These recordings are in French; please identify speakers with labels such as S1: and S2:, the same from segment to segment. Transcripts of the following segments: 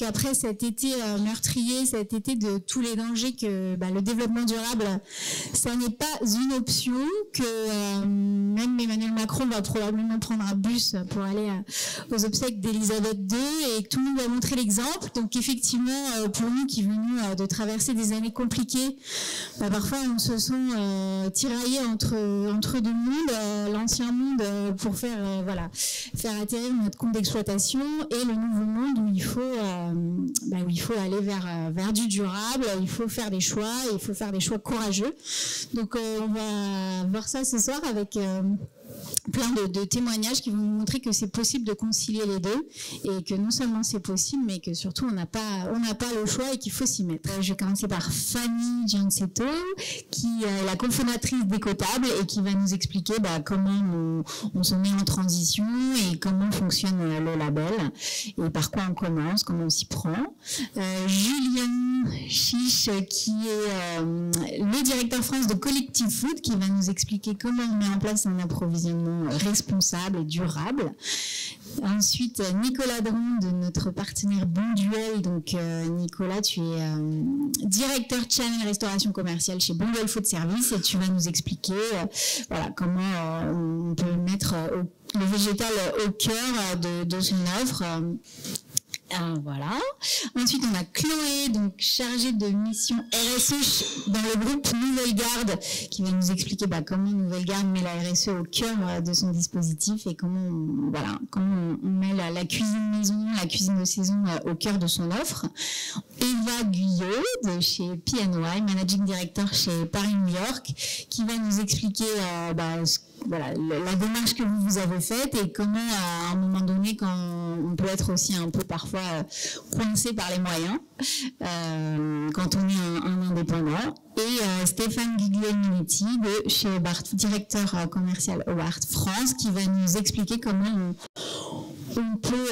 S1: qu'après cet été meurtrier, cet été de tous les dangers que le développement durable, ça n'est pas une option, que même Emmanuel Macron va probablement prendre un bus pour aller aux obsèques d'Elisabeth II et que tout le monde va montrer l'exemple. Donc effectivement, pour nous qui venons de traverser des années compliquées, parfois on se sent tiraillés entre deux mondes, l'ancien monde pour faire atterrir notre compte d'exploitation et le nouveau monde où il faut aller vers du durable, il faut faire des choix, il faut faire des choix courageux. Donc on va voir ça ce soir avec plein de témoignages qui vont nous montrer que c'est possible de concilier les deux et que non seulement c'est possible, mais que surtout on n'a pas le choix et qu'il faut s'y mettre. Je vais commencer par Fanny Giancetto, qui est la cofondatrice d'Ecotable et qui va nous expliquer comment on se met en transition et comment fonctionne le label et par quoi on commence, comment on s'y prend. Julien Chiche, qui est le directeur France de Collective Food, qui va nous expliquer comment on met en place un approvisionnement responsable et durable. Ensuite, Nicolas Dron, de notre partenaire Bonduel. Donc, Nicolas, tu es directeur channel restauration commerciale chez Bonduel Food Service et tu vas nous expliquer comment on peut mettre le végétal au cœur de son offre. Voilà. Ensuite, on a Chloé, donc chargée de mission RSE dans le groupe Nouvelle Garde, qui va nous expliquer comment Nouvelle Garde met la RSE au cœur de son dispositif et comment on met la cuisine maison, la cuisine de saison au cœur de son offre. Eva Guyot, de chez PNY, Managing Director chez Paris-New York, qui va nous expliquer la démarche que vous avez faite et comment, à un moment donné, quand on peut être aussi un peu parfois coincé par les moyens, quand on est un indépendant. Et Stéphane Guglielminetti, de chez Aubart, directeur commercial Aubart France, qui va nous expliquer comment on peut,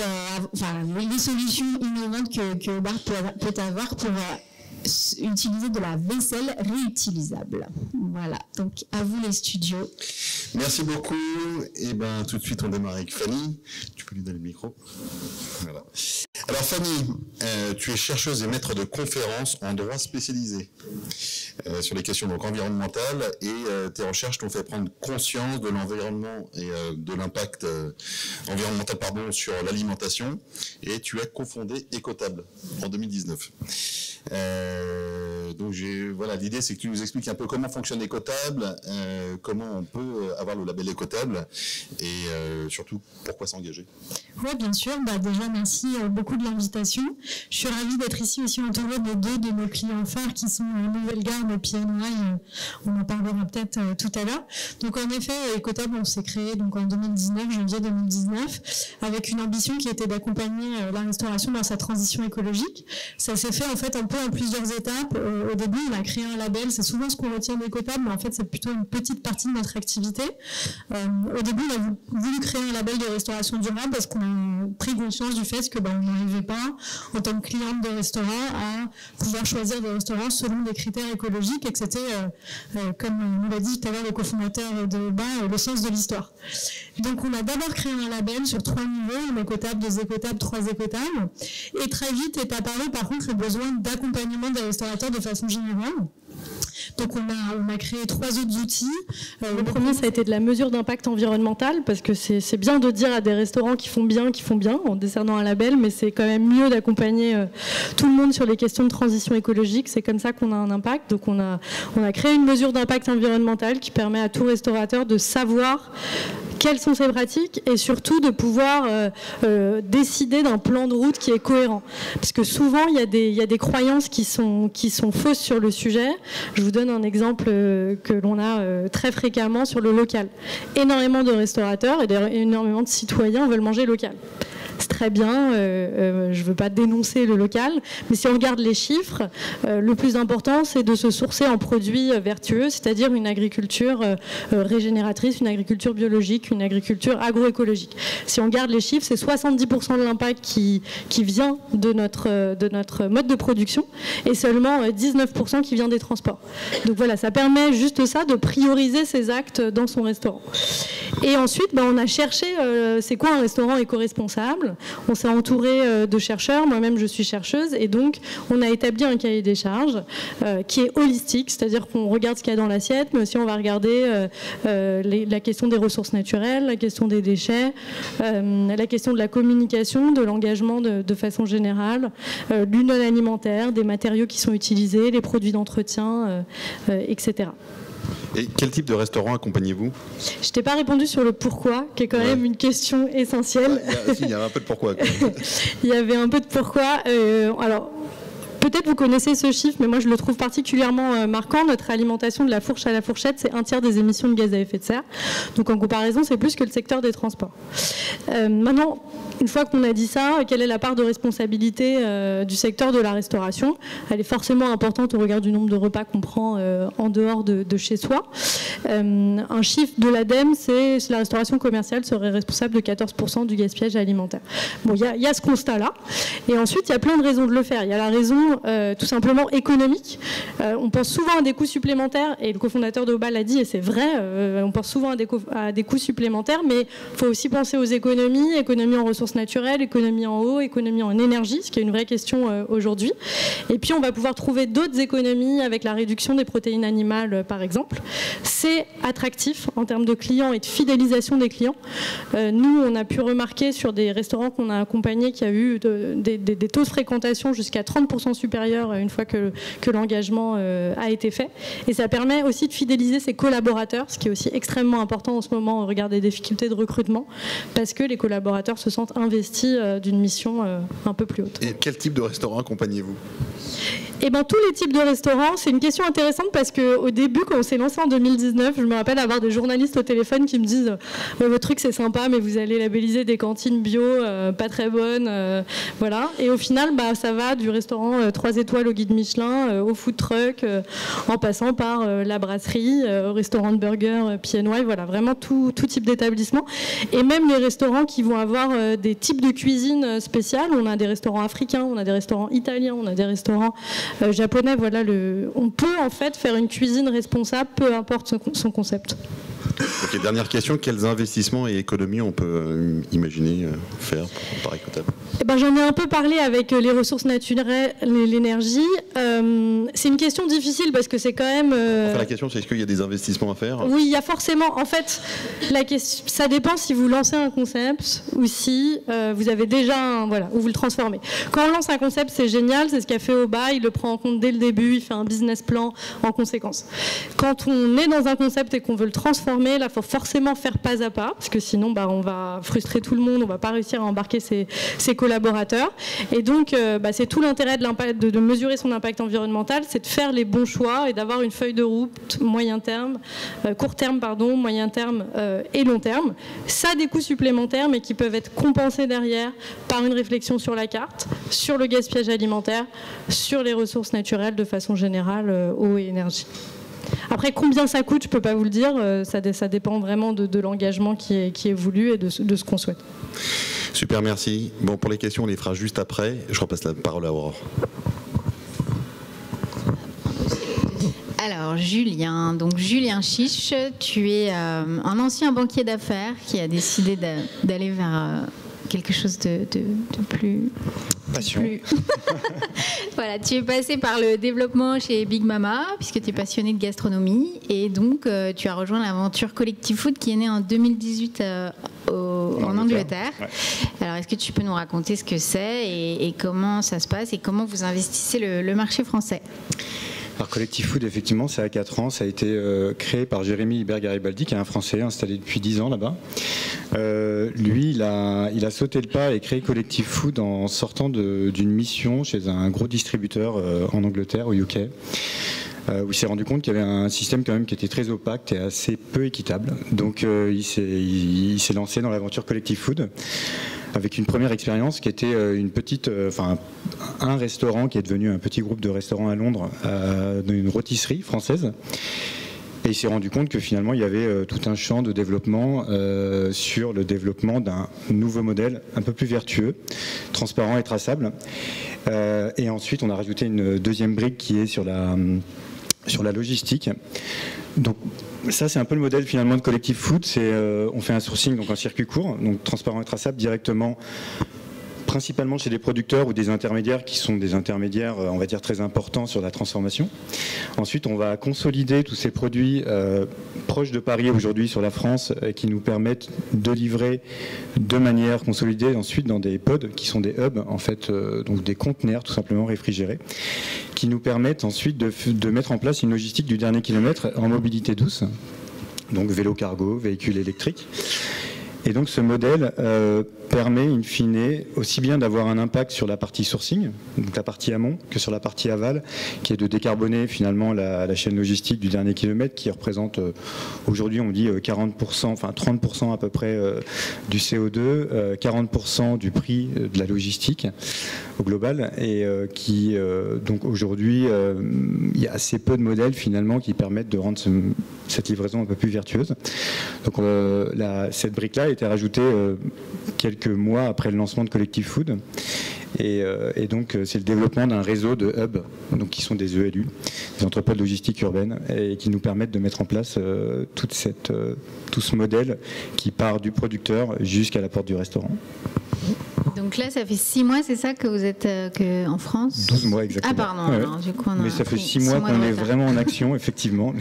S1: les solutions innovantes que Aubart peut avoir pour utiliser de la vaisselle réutilisable. Voilà, donc à vous les studios.
S2: Merci beaucoup. Et tout de suite on démarre avec Fanny. Tu peux lui donner le micro. Voilà. Alors Fanny, tu es chercheuse et maître de conférences en droit spécialisé sur les questions environnementales et tes recherches t'ont fait prendre conscience de l'environnement et de l'impact environnemental sur l'alimentation et tu as cofondé Ecotable en 2019. Donc l'idée c'est que tu nous expliques un peu comment fonctionne Ecotable, comment on peut avoir le label Ecotable et surtout pourquoi s'engager.
S3: Oui, bien sûr. Déjà, merci beaucoup de l'invitation. Je suis ravie d'être ici aussi entourée de deux de nos clients phares qui sont Nouvelle Garde et PNY. On en parlera peut-être tout à l'heure. Donc en effet, Ecotable, on s'est créé en 2019, janvier 2019, avec une ambition qui était d'accompagner la restauration dans sa transition écologique. Ça s'est fait en fait un peu en plusieurs étapes. Au début, on a créé un label. C'est souvent ce qu'on retient d'Ecotable, mais en fait, c'est plutôt une petite partie de notre activité. Au début, on a voulu créer un label de restauration durable parce qu'on a pris conscience du fait que on n'arrivait pas, en tant que cliente de restaurant, à pouvoir choisir des restaurants selon des critères écologiques et que c'était, comme nous l'a dit tout à l'heure le cofondateur de BA, le sens de l'histoire. Donc, on a d'abord créé un label sur 3 niveaux, Ecotable, 2 Ecotables, 3 Ecotables. Et très vite est apparu, par contre, le besoin d'accompagnement des restaurateurs de façon générale. Donc on a créé 3 autres outils. Le premier, ça a été de la mesure d'impact environnemental, parce que c'est bien de dire à des restaurants qui font bien en décernant un label, mais c'est quand même mieux d'accompagner tout le monde sur les questions de transition écologique. C'est comme ça qu'on a un impact. Donc on a créé une mesure d'impact environnemental qui permet à tout restaurateur de savoir quelles sont ses pratiques et surtout de pouvoir décider d'un plan de route qui est cohérent. Parce que souvent, il y a des croyances qui sont fausses sur le sujet. Je vous donne un exemple que l'on a très fréquemment sur le local. Énormément de restaurateurs et énormément de citoyens veulent manger local. C'est très bien, je ne veux pas dénoncer le local, mais si on regarde les chiffres, le plus important, c'est de se sourcer en produits vertueux, c'est-à-dire une agriculture régénératrice, une agriculture biologique, une agriculture agroécologique. Si on regarde les chiffres, c'est 70% de l'impact qui vient de notre mode de production et seulement 19% qui vient des transports. Donc voilà, ça permet juste ça, de prioriser ses actes dans son restaurant. Et ensuite, on a cherché, c'est quoi un restaurant éco-responsable ? nationale. On s'est entouré de chercheurs, moi-même je suis chercheuse, et donc on a établi un cahier des charges qui est holistique, c'est-à-dire qu'on regarde ce qu'il y a dans l'assiette, mais aussi on va regarder la question des ressources naturelles, la question des déchets, la question de la communication, de l'engagement de façon générale, du non-alimentaire, des matériaux qui sont utilisés, les produits d'entretien, etc.
S2: Et quel type de restaurant accompagnez-vous?
S3: Je t'ai pas répondu sur le pourquoi, qui est quand même une question essentielle.
S2: Il y a un peu de pourquoi.
S3: Il y avait un peu de pourquoi. Alors, peut-être vous connaissez ce chiffre, mais moi je le trouve particulièrement marquant. Notre alimentation de la fourche à la fourchette, c'est 1/3 des émissions de gaz à effet de serre. Donc en comparaison, c'est plus que le secteur des transports. Maintenant, une fois qu'on a dit ça, quelle est la part de responsabilité du secteur de la restauration? Elle est forcément importante au regard du nombre de repas qu'on prend en dehors de chez soi. Un chiffre de l'ADEME, c'est que la restauration commerciale serait responsable de 14% du gaspillage alimentaire. Bon, il y a ce constat-là. Et ensuite, il y a plein de raisons de le faire. Il y a la raison tout simplement économique. On pense souvent à des coûts supplémentaires, et le cofondateur de Oba l'a dit, et c'est vrai, on pense souvent à des coûts supplémentaires, mais il faut aussi penser aux économies en ressources naturelles, économie en eau, économie en énergie, ce qui est une vraie question aujourd'hui. Et puis on va pouvoir trouver d'autres économies avec la réduction des protéines animales, par exemple. C'est attractif en termes de clients et de fidélisation des clients. Nous, on a pu remarquer sur des restaurants qu'on a accompagnés qu'il y a eu des taux de fréquentation jusqu'à 30% supérieurs une fois que l'engagement a été fait. Et ça permet aussi de fidéliser ses collaborateurs, ce qui est aussi extrêmement important en ce moment au regard des difficultés de recrutement, parce que les collaborateurs se sentent investis d'une mission un peu plus haute.
S2: Et quel type de restaurant accompagnez-vous?
S3: Eh bien, tous les types de restaurants, c'est une question intéressante parce qu'au début, quand on s'est lancé en 2019, je me rappelle avoir des journalistes au téléphone qui me disent votre truc c'est sympa, mais vous allez labelliser des cantines bio pas très bonnes. Voilà. Et au final, ça va du restaurant 3 étoiles au guide Michelin, au food truck, en passant par la brasserie, au restaurant de burger PNY, voilà, vraiment tout type d'établissement. Et même les restaurants qui vont avoir des types de cuisine spéciales. On a des restaurants africains, on a des restaurants italiens, on a des restaurants japonais. Voilà, on peut en fait faire une cuisine responsable, peu importe son concept.
S2: Ok, dernière question, quels investissements et économies on peut imaginer faire pour Paris Côte d'Azur?
S3: J'en ai un peu parlé avec les ressources naturelles et l'énergie. C'est une question difficile parce que c'est quand même...
S2: Enfin, la question c'est est-ce qu'il y a des investissements à faire?
S3: Oui, il y a forcément. En fait, ça dépend si vous lancez un concept ou si vous avez déjà ou vous le transformez. Quand on lance un concept, c'est génial, c'est ce qu'a fait Oba, il le prend en compte dès le début, il fait un business plan en conséquence. Quand on est dans un concept et qu'on veut le transformer, là, il faut forcément faire pas à pas, parce que sinon, on va frustrer tout le monde, on ne va pas réussir à embarquer ses collaborateurs. Et donc, c'est tout l'intérêt de mesurer son impact environnemental, c'est de faire les bons choix et d'avoir une feuille de route court terme, moyen terme et long terme. Ça a des coûts supplémentaires, mais qui peuvent être compensés derrière par une réflexion sur la carte, sur le gaspillage alimentaire, sur les ressources naturelles de façon générale, eau et énergie. Après, combien ça coûte, je ne peux pas vous le dire. Ça dépend vraiment de l'engagement qui est voulu et de ce qu'on souhaite.
S2: Super, merci. Bon, pour les questions, on les fera juste après. Je repasse la parole à Aurore.
S4: Alors, Julien Chiche, tu es un ancien banquier d'affaires qui a décidé d'aller vers quelque chose de plus...
S5: Passion.
S4: Voilà, tu es passé par le développement chez Big Mama, puisque tu es passionné de gastronomie, et donc tu as rejoint l'aventure Collective Food qui est née en 2018 en Angleterre. Ouais. Alors, est-ce que tu peux nous raconter ce que c'est et comment ça se passe et comment vous investissez le marché français ?
S5: Alors, Collective Food, effectivement, c'est à 4 ans. Ça a été créé par Jérémy Hibert-Garibaldi, qui est un Français installé depuis 10 ans là-bas. Lui, il a sauté le pas et créé Collective Food en sortant d'une mission chez un gros distributeur en Angleterre, au UK, où il s'est rendu compte qu'il y avait un système quand même qui était très opaque et assez peu équitable. Donc, il s'est lancé dans l'aventure Collective Food, avec une première expérience qui était un restaurant qui est devenu un petit groupe de restaurants à Londres, une rôtisserie française. Et il s'est rendu compte que finalement il y avait tout un champ de développement sur le développement d'un nouveau modèle un peu plus vertueux, transparent et traçable. Et ensuite on a rajouté une deuxième brique qui est sur la logistique. Donc ça c'est un peu le modèle finalement de Collective Food, on fait un sourcing donc en circuit court, donc transparent et traçable directement principalement chez des producteurs ou des intermédiaires qui sont des intermédiaires, on va dire, très importants sur la transformation. Ensuite, on va consolider tous ces produits proches de Paris aujourd'hui sur la France qui nous permettent de livrer de manière consolidée ensuite dans des pods qui sont des hubs, en fait, donc des conteneurs tout simplement réfrigérés, qui nous permettent ensuite de mettre en place une logistique du dernier kilomètre en mobilité douce, donc vélo cargo, véhicules électriques. Et donc ce modèle permet in fine aussi bien d'avoir un impact sur la partie sourcing, donc la partie amont, que sur la partie aval, qui est de décarboner finalement la chaîne logistique du dernier kilomètre, qui représente aujourd'hui on dit 40%, enfin 30% à peu près du CO2, 40% du prix de la logistique au global, et qui donc aujourd'hui il y a assez peu de modèles finalement qui permettent de rendre cette livraison un peu plus vertueuse. Donc cette brique-là a été rajoutée quelques mois après le lancement de Collective Food. Et donc c'est le développement d'un réseau de hubs, donc qui sont des ELU, des entrepôts de logistique urbaine, et qui nous permettent de mettre en place tout ce modèle qui part du producteur jusqu'à la porte du restaurant.
S4: Donc là, ça fait 6 mois, c'est ça que vous êtes en France ?
S5: 12 mois exactement.
S4: Ah pardon, alors, du coup,
S5: mais ça fait 6 mois qu'on est vraiment en action, effectivement.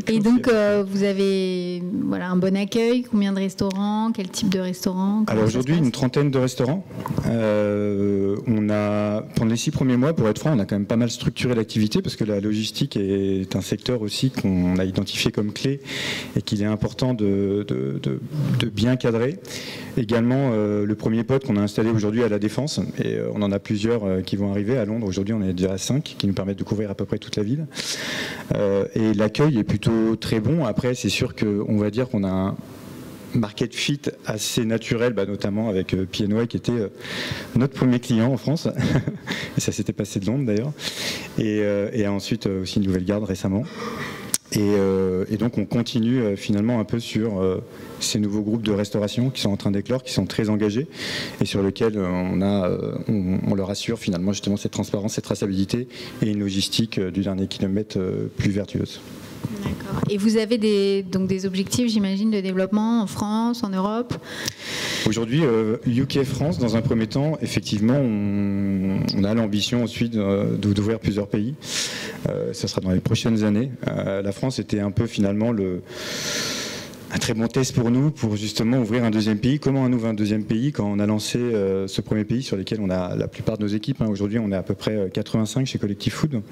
S4: Et donc, vous avez un bon accueil, combien de restaurants, quel type de restaurants ?
S5: Alors aujourd'hui, une trentaine de restaurants. Pendant les 6 premiers mois, pour être franc, on a quand même pas mal structuré l'activité, parce que la logistique est un secteur aussi qu'on a identifié comme clé et qu'il est important de bien cadrer. Également, le premier pod qu'on a installé aujourd'hui à La Défense, et on en a plusieurs qui vont arriver. À Londres, aujourd'hui, on est déjà à 5 qui nous permettent de couvrir à peu près toute la ville. Et l'accueil est plutôt très bon. Après, c'est sûr qu'on va dire qu'on a un market fit assez naturel, notamment avec P&Y qui était notre premier client en France. Et ça s'était passé de Londres d'ailleurs. Et ensuite aussi Nouvelle-Garde récemment. Et donc on continue finalement un peu sur ces nouveaux groupes de restauration qui sont en train d'éclore, qui sont très engagés et sur lesquels on leur assure finalement justement cette transparence, cette traçabilité et une logistique du dernier kilomètre plus vertueuse.
S4: D'accord. Et vous avez des objectifs, j'imagine, de développement en France, en Europe ?
S5: Aujourd'hui, UK France, dans un premier temps, effectivement, on a l'ambition ensuite d'ouvrir plusieurs pays. Ça sera dans les prochaines années. La France était un peu finalement un très bon test pour nous, pour justement ouvrir un deuxième pays. Comment on ouvre un deuxième pays quand on a lancé ce premier pays sur lequel on a la plupart de nos équipes. Aujourd'hui, on est à peu près 85 chez Collective Food.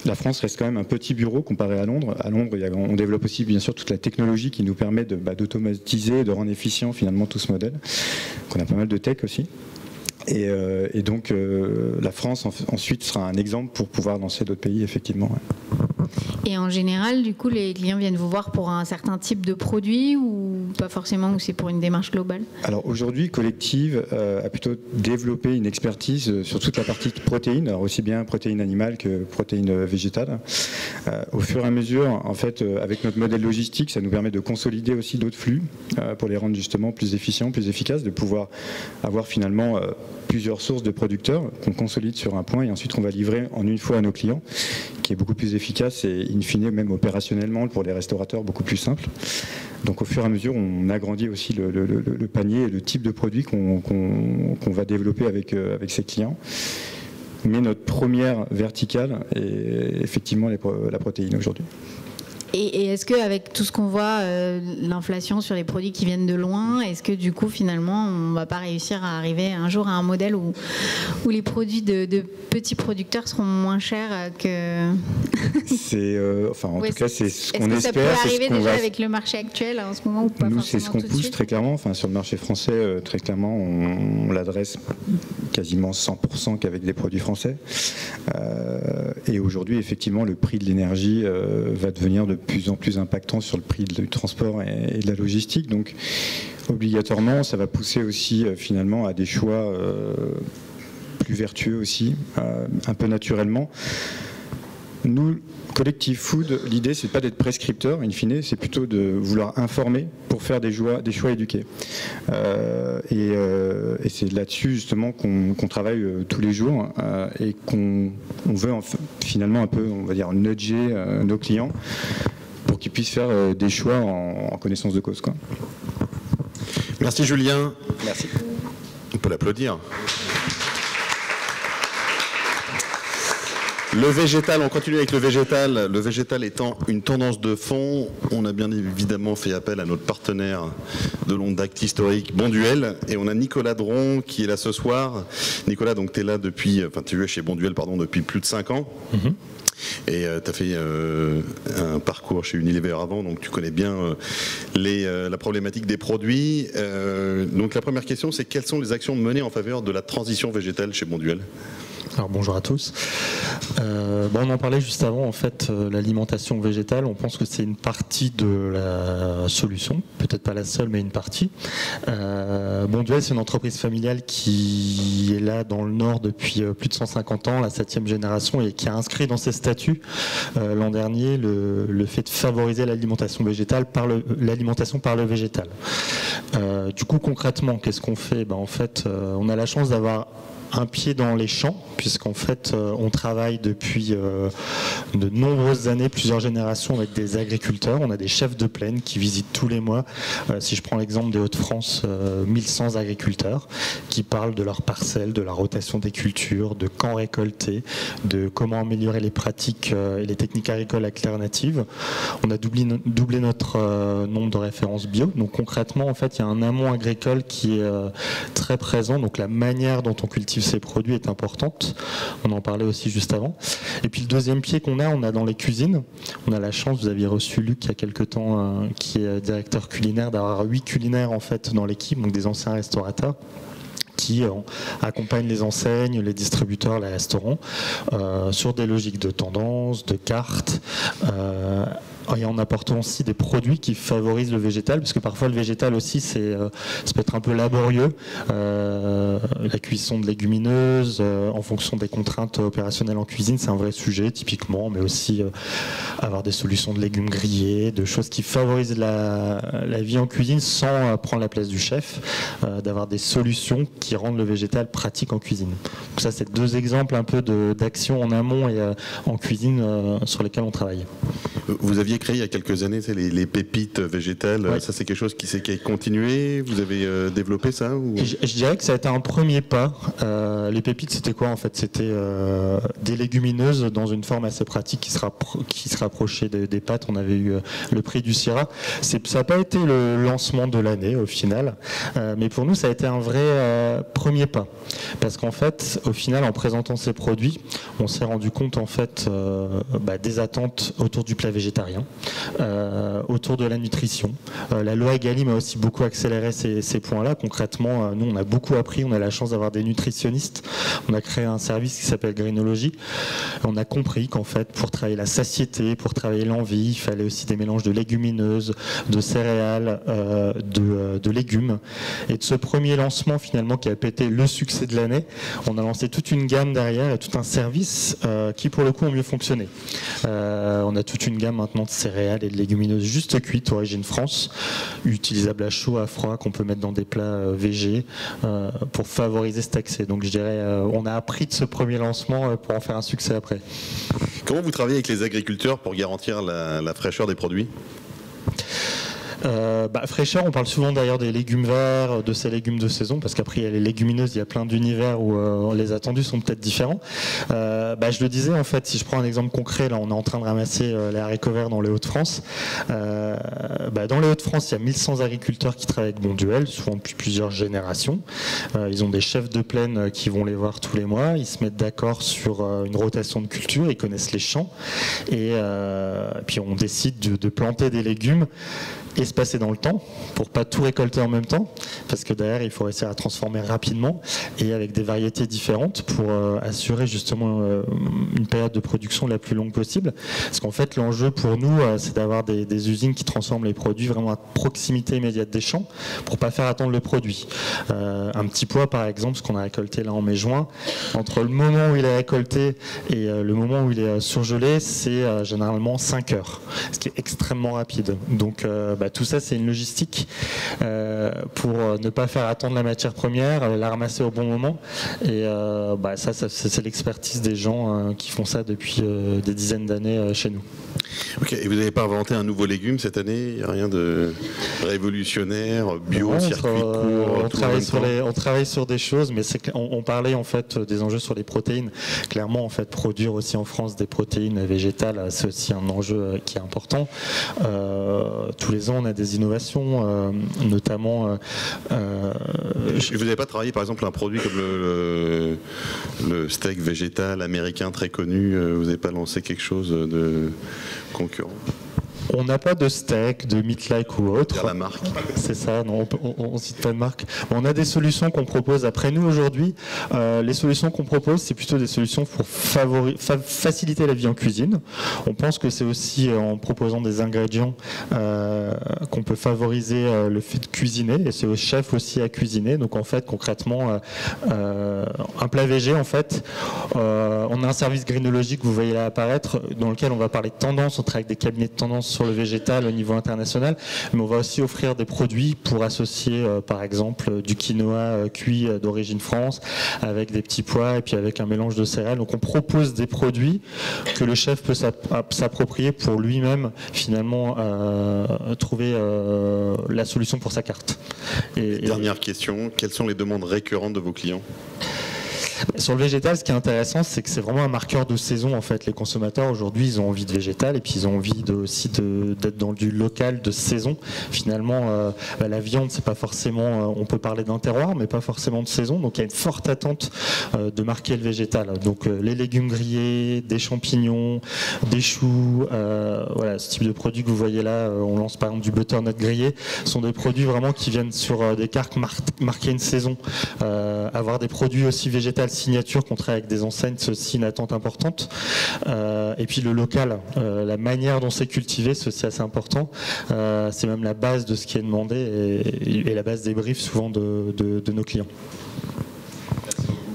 S5: La France reste quand même un petit bureau comparé à Londres. À Londres, on développe aussi bien sûr toute la technologie qui nous permet d'automatiser, de rendre efficient finalement tout ce modèle. Donc on a pas mal de tech aussi. Et donc la France ensuite sera un exemple pour pouvoir lancer d'autres pays effectivement. Ouais.
S4: Et en général, du coup, les clients viennent vous voir pour un certain type de produit ou pas forcément, ou c'est pour une démarche globale ? Alors
S5: aujourd'hui, Collective a plutôt développé une expertise sur toute la partie protéines, alors aussi bien protéines animales que protéines végétales. Au fur et à mesure, en fait, avec notre modèle logistique, ça nous permet de consolider aussi d'autres flux pour les rendre justement plus efficients, plus efficaces, de pouvoir avoir finalement plusieurs sources de producteurs qu'on consolide sur un point et ensuite qu'on va livrer en une fois à nos clients, qui est beaucoup plus efficace et in fine même opérationnellement pour les restaurateurs beaucoup plus simple. Donc au fur et à mesure on agrandit aussi le panier et le type de produit qu'on va développer avec ses clients. Mais notre première verticale est effectivement la protéine aujourd'hui.
S4: Et est-ce qu'avec tout ce qu'on voit, l'inflation sur les produits qui viennent de loin, est-ce que du coup finalement on ne va pas réussir à arriver un jour à un modèle où les produits de petits producteurs seront moins chers que...
S5: en tout cas c'est ce qu'on espère. Est-ce que ça peut
S4: arriver déjà avec le marché actuel en ce moment ou pas?
S5: Nous c'est ce qu'on pousse très clairement. Sur le marché français, très clairement on l'adresse quasiment 100% qu'avec des produits français. Et aujourd'hui effectivement le prix de l'énergie va devenir de plus en plus impactant sur le prix du transport et de la logistique. Donc, obligatoirement, ça va pousser aussi finalement à des choix plus vertueux aussi, un peu naturellement. Nous, Collective Food, l'idée, c'est pas d'être prescripteur, in fine, c'est plutôt de vouloir informer pour faire des choix éduqués. Et c'est là-dessus, justement, qu'on travaille tous les jours et qu'on veut finalement un peu, on va dire, nudger nos clients pour qu'ils puissent faire des choix en connaissance de cause, quoi.
S2: Merci Julien.
S5: Merci.
S2: peut l'applaudir. Le végétal, on continue avec le végétal. Le végétal étant une tendance de fond, on a bien évidemment fait appel à notre partenaire de longue date historique, Bonduelle, et on a Nicolas Dron qui est là ce soir. Nicolas, donc tu es là depuis, tu es chez Bonduelle, depuis plus de 5 ans. Et tu as fait un parcours chez Unilever avant, donc tu connais bien la problématique des produits. Donc la première question, c'est quelles sont les actions menées en faveur de la transition végétale chez Bonduelle ?
S6: Alors bonjour à tous. On en parlait juste avant, en fait, l'alimentation végétale, on pense que c'est une partie de la solution, peut-être pas la seule, mais une partie. Bonduelle, c'est une entreprise familiale qui est là dans le Nord depuis plus de 150 ans, la 7e génération, et qui a inscrit dans ses statuts l'an dernier le fait de favoriser l'alimentation végétale par le végétal. Du coup, concrètement, qu'est-ce qu'on fait ? En fait, on a la chance d'avoir un pied dans les champs, puisqu'en fait on travaille depuis de nombreuses années, plusieurs générations avec des agriculteurs. On a des chefs de plaine qui visitent tous les mois. Si je prends l'exemple des Hauts-de-France, 1100 agriculteurs qui parlent de leurs parcelles, de la rotation des cultures, de quand récolter, de comment améliorer les pratiques et les techniques agricoles alternatives. On a doublé notre nombre de références bio. Donc concrètement, en fait, il y a un amont agricole qui est très présent. Donc la manière dont on cultive ces produits est importante. On en parlait aussi juste avant. Et puis le deuxième pied qu'on a dans les cuisines. On a la chance, vous aviez reçu Luc il y a quelques temps, qui est directeur culinaire, d'avoir 8 culinaires en fait dans l'équipe, donc des anciens restaurateurs qui accompagnent les enseignes, les distributeurs, les restaurants sur des logiques de tendance, de cartes, et en apportant aussi des produits qui favorisent le végétal, parce que parfois le végétal aussi ça peut être un peu laborieux, la cuisson de légumineuses en fonction des contraintes opérationnelles en cuisine, c'est un vrai sujet typiquement, mais aussi avoir des solutions de légumes grillés, de choses qui favorisent la vie en cuisine sans prendre la place du chef, d'avoir des solutions qui rendent le végétal pratique en cuisine. Donc ça, c'est 2 exemples un peu d'actions en amont et en cuisine sur lesquelles on travaille.
S2: Vous aviez créé il y a quelques années les pépites végétales. Ouais. Ça, c'est quelque chose qui a continué. Vous avez développé ça ou...
S6: Je dirais que ça a été un premier pas. Les pépites, c'était quoi en fait ? C'était des légumineuses dans une forme assez pratique qui se rapprochait des pâtes. On avait eu le prix du Syrah. Ça n'a pas été le lancement de l'année au final, mais pour nous, ça a été un vrai premier pas. Parce qu'en fait, au final, en présentant ces produits, on s'est rendu compte en fait des attentes autour du plat végétarien, autour de la nutrition. La loi Egalim a aussi beaucoup accéléré ces points-là. Concrètement, nous, on a beaucoup appris. On a la chance d'avoir des nutritionnistes. On a créé un service qui s'appelle Greenology. On a compris qu'en fait, pour travailler la satiété, pour travailler l'envie, il fallait aussi des mélanges de légumineuses, de céréales, de légumes. Et de ce premier lancement, finalement, qui a pété le succès de l'année, on a lancé toute une gamme derrière et tout un service qui, pour le coup, ont mieux fonctionné. On a toute une gamme maintenant de céréales et de légumineuses juste cuites, origine France, utilisables à chaud, à froid, qu'on peut mettre dans des plats végés pour favoriser cet accès. Donc je dirais, on a appris de ce premier lancement pour en faire un succès après.
S2: Comment vous travaillez avec les agriculteurs pour garantir la fraîcheur des produits ?
S6: Fraîcheur, on parle souvent d'ailleurs des légumes verts, de ces légumes de saison, parce qu'après il y a les légumineuses, il y a plein d'univers où les attendus sont peut-être différents. Je le disais en fait, si je prends un exemple concret, là on est en train de ramasser les haricots verts dans les Hauts-de-France. Dans les Hauts-de-France, il y a 1100 agriculteurs qui travaillent avec Bonduelle, souvent depuis plusieurs générations. Ils ont des chefs de plaine qui vont les voir tous les mois, ils se mettent d'accord sur une rotation de culture, ils connaissent les champs, et puis on décide de planter des légumes espacés dans le temps pour pas tout récolter en même temps, parce que derrière il faut réussir à transformer rapidement et avec des variétés différentes pour assurer justement une période de production la plus longue possible. Parce qu'en fait l'enjeu pour nous c'est d'avoir des usines qui transforment les produits vraiment à proximité immédiate des champs pour pas faire attendre le produit. Un petit pois par exemple, ce qu'on a récolté là en mai-juin, entre le moment où il est récolté et le moment où il est surgelé, c'est généralement 5 heures, ce qui est extrêmement rapide. Donc tout ça, c'est une logistique pour ne pas faire attendre la matière première, la ramasser au bon moment. Et ça c'est l'expertise des gens qui font ça depuis des dizaines d'années chez nous.
S2: Ok, et vous n'avez pas inventé un nouveau légume cette année? Il n'y a rien de révolutionnaire, bio, circuit court?
S6: On travaille sur des choses, mais on parlait en fait des enjeux sur les protéines. Clairement, en fait, produire aussi en France des protéines végétales, c'est aussi un enjeu qui est important. Tous les ans, on a des innovations, notamment...
S2: Vous n'avez pas travaillé, par exemple, un produit comme le steak végétal américain très connu? Vous n'avez pas lancé quelque chose de concurrent?
S6: On n'a pas de steak, de meat-like ou autre.
S2: La marque.
S6: C'est ça, non, on cite pas de marque. On a des solutions qu'on propose. Après nous, aujourd'hui, les solutions qu'on propose, c'est plutôt des solutions pour faciliter la vie en cuisine. On pense que c'est aussi en proposant des ingrédients qu'on peut favoriser le fait de cuisiner, et c'est au chef aussi à cuisiner. Donc en fait, concrètement, un plat végé, en fait, on a un service Greenologique que vous voyez là apparaître, dans lequel on va parler de tendance. On travaille avec des cabinets de tendance sur le végétal au niveau international, mais on va aussi offrir des produits pour associer par exemple du quinoa cuit d'origine France avec des petits pois et puis avec un mélange de céréales. Donc on propose des produits que le chef peut s'approprier pour lui-même finalement trouver la solution pour sa carte.
S2: Dernière question, quelles sont les demandes récurrentes de vos clients ?
S6: Sur le végétal, ce qui est intéressant, c'est que c'est vraiment un marqueur de saison. En fait, les consommateurs aujourd'hui, ils ont envie de végétal et puis ils ont envie aussi d'être dans du local de saison. Finalement, la viande, c'est pas forcément. On peut parler d'un terroir, mais pas forcément de saison. Donc, il y a une forte attente de marquer le végétal. Donc, les légumes grillés, des champignons, des choux, voilà, ce type de produits que vous voyez là. On lance par exemple du butternut grillé. Ce sont des produits vraiment qui viennent sur des cartes marquer une saison. Avoir des produits aussi végétales signature qu'on travaille avec des enseignes, c'est aussi une attente importante. Et puis le local, la manière dont c'est cultivé, c'est aussi assez important. C'est même la base de ce qui est demandé et la base des briefs souvent de nos clients.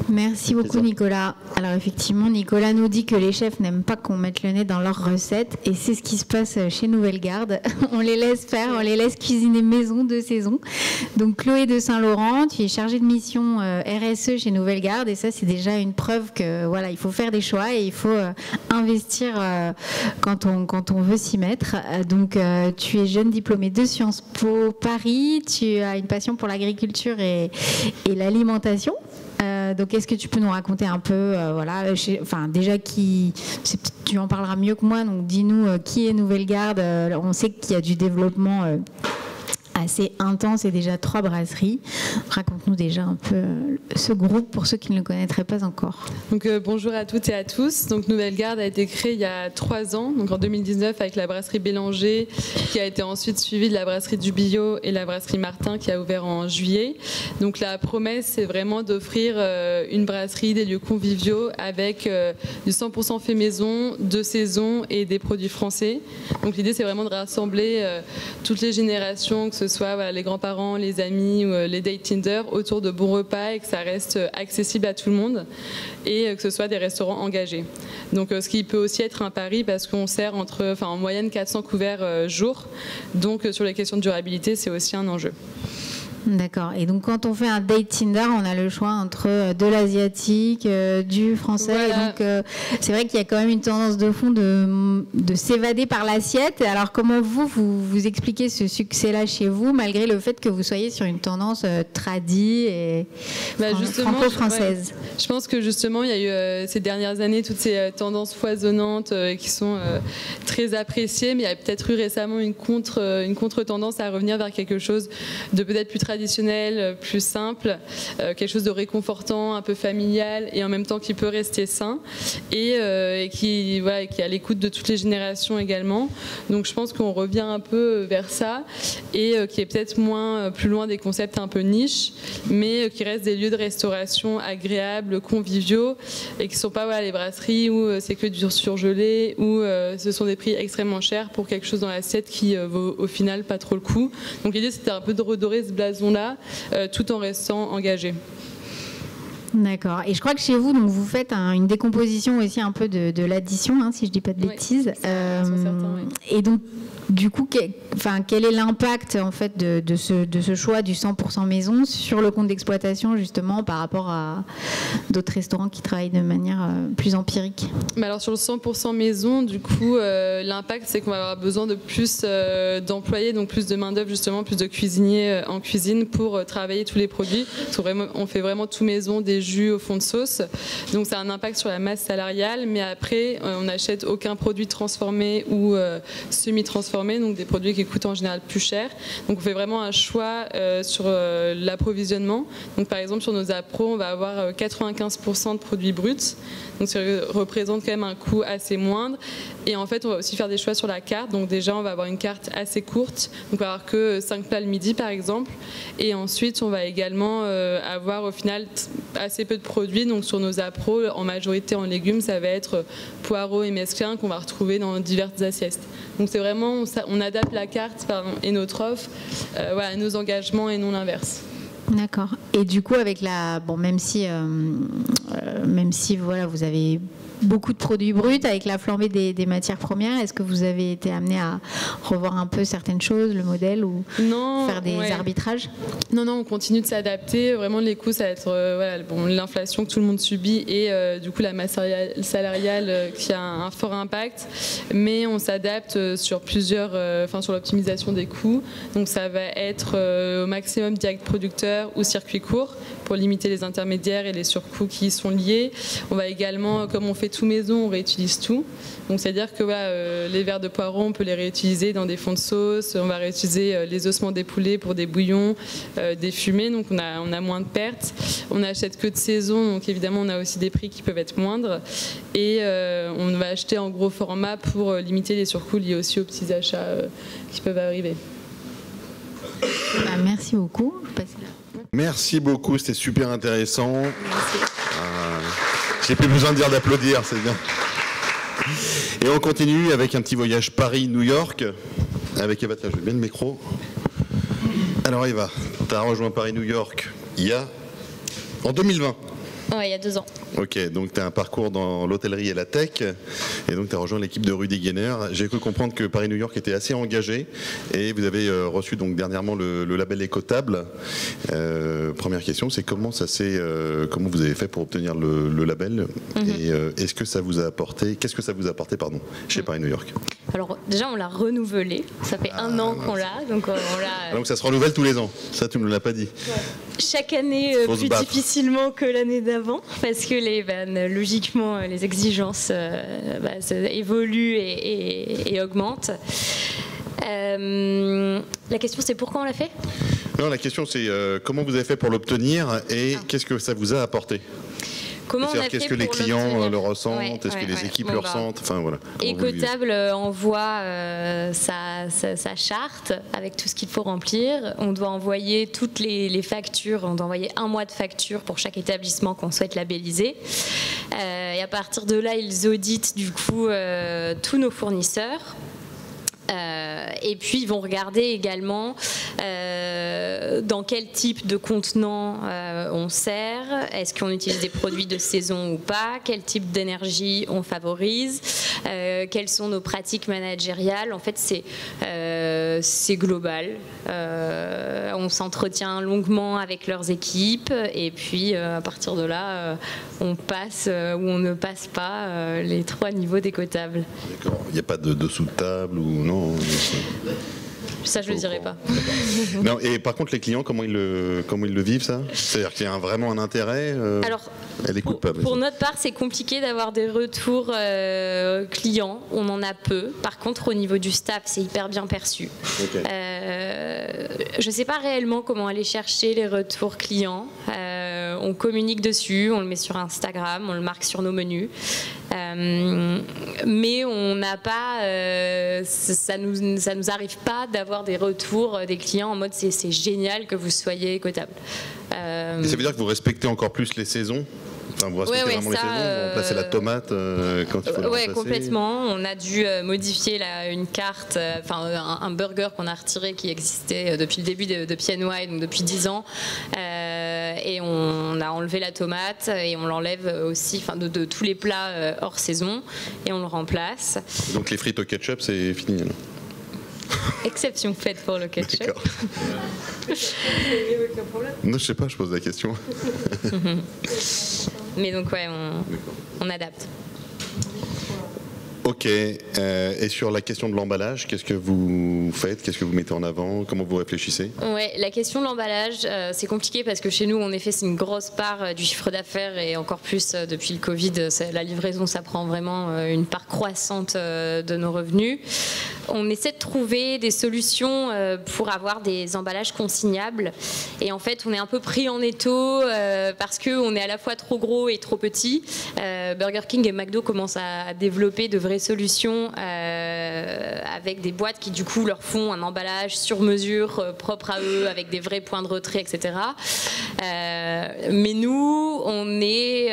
S4: Merci beaucoup Nicolas. Alors effectivement, Nicolas nous dit que les chefs n'aiment pas qu'on mette le nez dans leurs recettes et c'est ce qui se passe chez Nouvelle Garde. On les laisse faire, on les laisse cuisiner maison de saison. Donc Chloé de Saint-Laurent, tu es chargée de mission RSE chez Nouvelle Garde et ça c'est déjà une preuve que voilà, il faut faire des choix et il faut investir quand on veut s'y mettre. Donc tu es jeune diplômée de Sciences Po Paris, tu as une passion pour l'agriculture et l'alimentation. Donc, est-ce que tu peux nous raconter un peu, déjà tu en parleras mieux que moi, donc dis-nous qui est Nouvelle Garde. On sait qu'il y a du développement assez intense et déjà 3 brasseries. Raconte-nous déjà un peu ce groupe pour ceux qui ne le connaîtraient pas encore.
S7: Donc bonjour à toutes et à tous. Donc Nouvelle Garde a été créée il y a 3 ans, donc en 2019 avec la brasserie Bélanger, qui a été ensuite suivie de la brasserie du Bio et la brasserie Martin qui a ouvert en juillet. Donc la promesse, c'est vraiment d'offrir une brasserie, des lieux conviviaux avec du 100% fait maison, de saison et des produits français. Donc l'idée, c'est vraiment de rassembler toutes les générations, que ce soit les grands-parents, les amis ou les dates Tinder autour de bons repas et que ça reste accessible à tout le monde et que ce soit des restaurants engagés. Donc ce qui peut aussi être un pari parce qu'on sert en moyenne 400 couverts jour. Donc sur les questions de durabilité, c'est aussi un enjeu.
S4: D'accord. Et donc, quand on fait un date Tinder, on a le choix entre de l'asiatique, du français. Voilà. Et donc, c'est vrai qu'il y a quand même une tendance de fond de s'évader par l'assiette. Alors, comment vous expliquez ce succès-là chez vous, malgré le fait que vous soyez sur une tendance tradie et franco-française?
S7: Ouais. Je pense que justement, il y a eu ces dernières années toutes ces tendances foisonnantes qui sont très appréciées, mais il y a peut-être eu récemment une contre-tendance à revenir vers quelque chose de peut-être plus traditionnel, plus simple, quelque chose de réconfortant, un peu familial et en même temps qui peut rester sain et qui est à l'écoute de toutes les générations également. Donc je pense qu'on revient un peu vers ça et qui est peut-être plus loin des concepts un peu niches, mais qui restent des lieux de restauration agréables, conviviaux et qui ne sont pas les brasseries où c'est que du surgelé, où ce sont des prix extrêmement chers pour quelque chose dans l'assiette qui vaut au final pas trop le coup. Donc l'idée c'était un peu de redorer ce blason là tout en restant engagé.
S4: D'accord. Et je crois que chez vous, donc, vous faites une décomposition aussi un peu de l'addition, si je ne dis pas de bêtises.
S7: Oui, oui.
S4: Et donc, Du coup, quel est l'impact en fait de ce choix du 100% maison sur le compte d'exploitation justement par rapport à d'autres restaurants qui travaillent de manière plus empirique?
S7: Mais alors sur le 100% maison, du coup, l'impact c'est qu'on va avoir besoin de plus d'employés, donc plus de main d'œuvre justement, plus de cuisiniers en cuisine pour travailler tous les produits. On fait vraiment tout maison, des jus au fond de sauce, donc ça a un impact sur la masse salariale. Mais après, on n'achète aucun produit transformé ou semi-transformé, donc des produits qui coûtent en général plus cher. Donc on fait vraiment un choix sur l'approvisionnement. Donc par exemple sur nos appros, on va avoir 95% de produits bruts, donc ça représente quand même un coût assez moindre. Et en fait on va aussi faire des choix sur la carte. Donc déjà on va avoir une carte assez courte, donc on va avoir que 5 plats le midi par exemple. Et ensuite on va également avoir au final assez peu de produits. Donc sur nos appros, en majorité en légumes, ça va être poireaux et mesclun qu'on va retrouver dans diverses assiettes. Donc c'est vraiment, on adapte la carte et notre offre à nos engagements et non l'inverse.
S4: D'accord. Et du coup, avec même si voilà, vous avez beaucoup de produits bruts, avec la flambée des matières premières, est-ce que vous avez été amené à revoir un peu certaines choses, le modèle, ou faire des arbitrages?
S7: Non, on continue de s'adapter. Vraiment, les coûts, ça va être l'inflation que tout le monde subit et du coup la masse salariale qui a un fort impact. Mais on s'adapte sur sur l'optimisation des coûts. Donc ça va être au maximum direct producteur ou circuit court pour limiter les intermédiaires et les surcoûts qui y sont liés. On va également, comme on fait tout maison, on réutilise tout. Donc c'est-à-dire que les verres de poireaux, on peut les réutiliser dans des fonds de sauce. On va réutiliser les ossements des poulets pour des bouillons, des fumées. Donc on a moins de pertes. On n'achète que de saison, donc évidemment on a aussi des prix qui peuvent être moindres. Et on va acheter en gros format pour limiter les surcoûts liés aussi aux petits achats qui peuvent arriver.
S4: Merci beaucoup.
S2: Merci beaucoup, c'était super intéressant. J'ai plus besoin de dire d'applaudir, c'est bien. Et on continue avec un petit voyage Paris-New York avec Eva. Tiens, je veux bien le micro. Alors Eva, tu as rejoint Paris-New York en 2020.
S8: Ouais, il y a 2 ans.
S2: Ok, donc tu as un parcours dans l'hôtellerie et la tech, et donc tu as rejoint l'équipe de Rudy Guéner. J'ai cru comprendre que Paris-New York était assez engagé, et vous avez reçu donc dernièrement le label Écotable. Première question, c'est comment vous avez fait pour obtenir le label, et qu'est-ce que ça vous a apporté chez Paris-New York?
S8: Alors déjà, on l'a renouvelé. Ça fait 1 an qu'on l'a, donc
S2: Donc ça se renouvelle tous les ans. Ça, tu ne nous l'as pas dit.
S8: Chaque année plus difficilement que l'année d'avant, parce que logiquement les exigences évoluent et augmentent. La question c'est pourquoi on l'a fait?
S2: Non, la question c'est comment vous avez fait pour l'obtenir et qu'est-ce que ça vous a apporté? Qu'est-ce que les clients le ressentent? Est-ce que les équipes le ressentent? Enfin, voilà.
S8: Écotable envoie sa charte avec tout ce qu'il faut remplir. On doit envoyer toutes les factures. On doit envoyer 1 mois de facture pour chaque établissement qu'on souhaite labelliser. Et à partir de là, ils auditent du coup tous nos fournisseurs. Et puis ils vont regarder également dans quel type de contenant on sert, est-ce qu'on utilise des produits de saison ou pas, quel type d'énergie on favorise, quelles sont nos pratiques managériales. En fait c'est global. On s'entretient longuement avec leurs équipes et puis à partir de là on passe ou on ne passe pas les 3 niveaux d'Écotable.
S2: D'accord, il n'y a pas de sous-table ou non?
S8: Ça, je ne le dirai pas.
S2: Non, et par contre, les clients, comment ils le vivent, ça? C'est-à-dire qu'il y a vraiment un intérêt?
S8: Alors, pour notre part, c'est compliqué d'avoir des retours clients. On en a peu. Par contre, au niveau du staff, c'est hyper bien perçu. Okay. Je ne sais pas réellement comment aller chercher les retours clients. On communique dessus, on le met sur Instagram, on le marque sur nos menus. Mais on n'a pas, ça nous arrive pas d'avoir des retours des clients en mode c'est génial que vous soyez Écotable.
S2: Et ça veut dire que vous respectez encore plus les saisons? Enfin, vous respectez vraiment les saisons, vous remplacez la tomate quand il faut la remplacer.
S8: Complètement. On a dû modifier une carte, un burger qu'on a retiré qui existait depuis le début de PNY, donc depuis 10 ans. Et on a enlevé la tomate et on l'enlève aussi de tous les plats hors saison et on le remplace.
S2: Donc les frites au ketchup, c'est fini alors?
S8: Exception faite pour le ketchup.
S2: Non, je sais pas, je pose la question.
S8: Mais donc ouais, on adapte.
S2: Ok, et sur la question de l'emballage, qu'est-ce que vous faites? Qu'est-ce que vous mettez en avant? Comment vous réfléchissez?
S8: Ouais, la question de l'emballage, c'est compliqué parce que chez nous, en effet, c'est une grosse part du chiffre d'affaires et encore plus depuis le Covid, la livraison, ça prend vraiment une part croissante de nos revenus. On essaie de trouver des solutions pour avoir des emballages consignables et en fait, on est un peu pris en étau parce qu'on est à la fois trop gros et trop petit. Burger King et McDo commencent à développer de vraies solutions avec des boîtes qui du coup leur font un emballage sur mesure propre à eux avec des vrais points de retrait, etc. Mais nous on est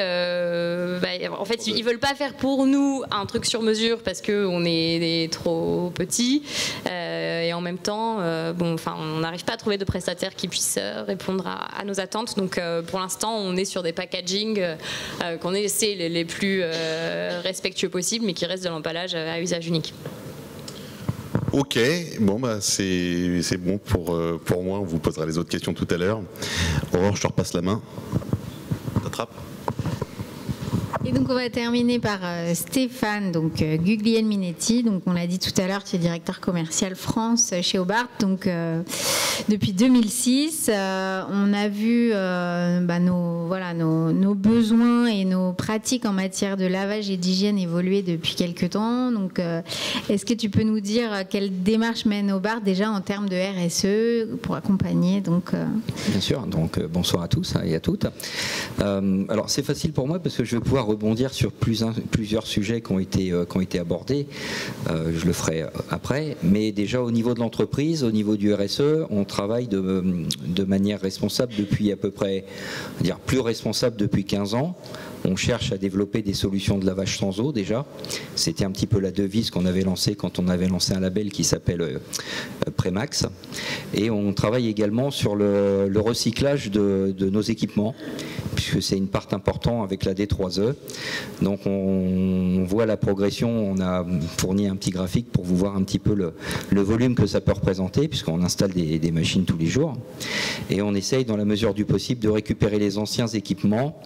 S8: en fait ils veulent pas faire pour nous un truc sur mesure parce qu'on est trop petits et en même temps on n'arrive pas à trouver de prestataires qui puissent répondre à nos attentes, donc pour l'instant on est sur des packaging qu'on essaie les plus respectueux possibles mais qui restent de l'emballage à usage unique.
S2: Ok, bon c'est bon pour moi, on vous posera les autres questions tout à l'heure. Aurore, je te repasse la main. T'attrapes.
S4: Et donc on va terminer par Stéphane, donc Guglielminetti. Donc on l'a dit tout à l'heure, tu es directeur commercial France chez Hobart. Donc depuis 2006, on a vu nos besoins et nos pratiques en matière de lavage et d'hygiène évoluer depuis quelques temps. Donc est-ce que tu peux nous dire quelle démarche mène Hobart déjà en termes de RSE pour accompagner
S9: Bien sûr. Donc bonsoir à tous et à toutes. Alors c'est facile pour moi parce que je vais pouvoir rebondir sur plusieurs sujets qui ont été abordés. Je le ferai après. Mais déjà au niveau de l'entreprise, au niveau du RSE, on travaille de manière responsable depuis à peu près, plus responsable depuis 15 ans. On cherche à développer des solutions de lavage sans eau déjà. C'était un petit peu la devise qu'on avait lancée quand on avait lancé un label qui s'appelle Prémax. Et on travaille également sur le recyclage de nos équipements, puisque c'est une part importante avec la D3E. Donc on voit la progression, on a fourni un petit graphique pour vous voir un petit peu le volume que ça peut représenter, puisqu'on installe des machines tous les jours. Et on essaye dans la mesure du possible de récupérer les anciens équipements.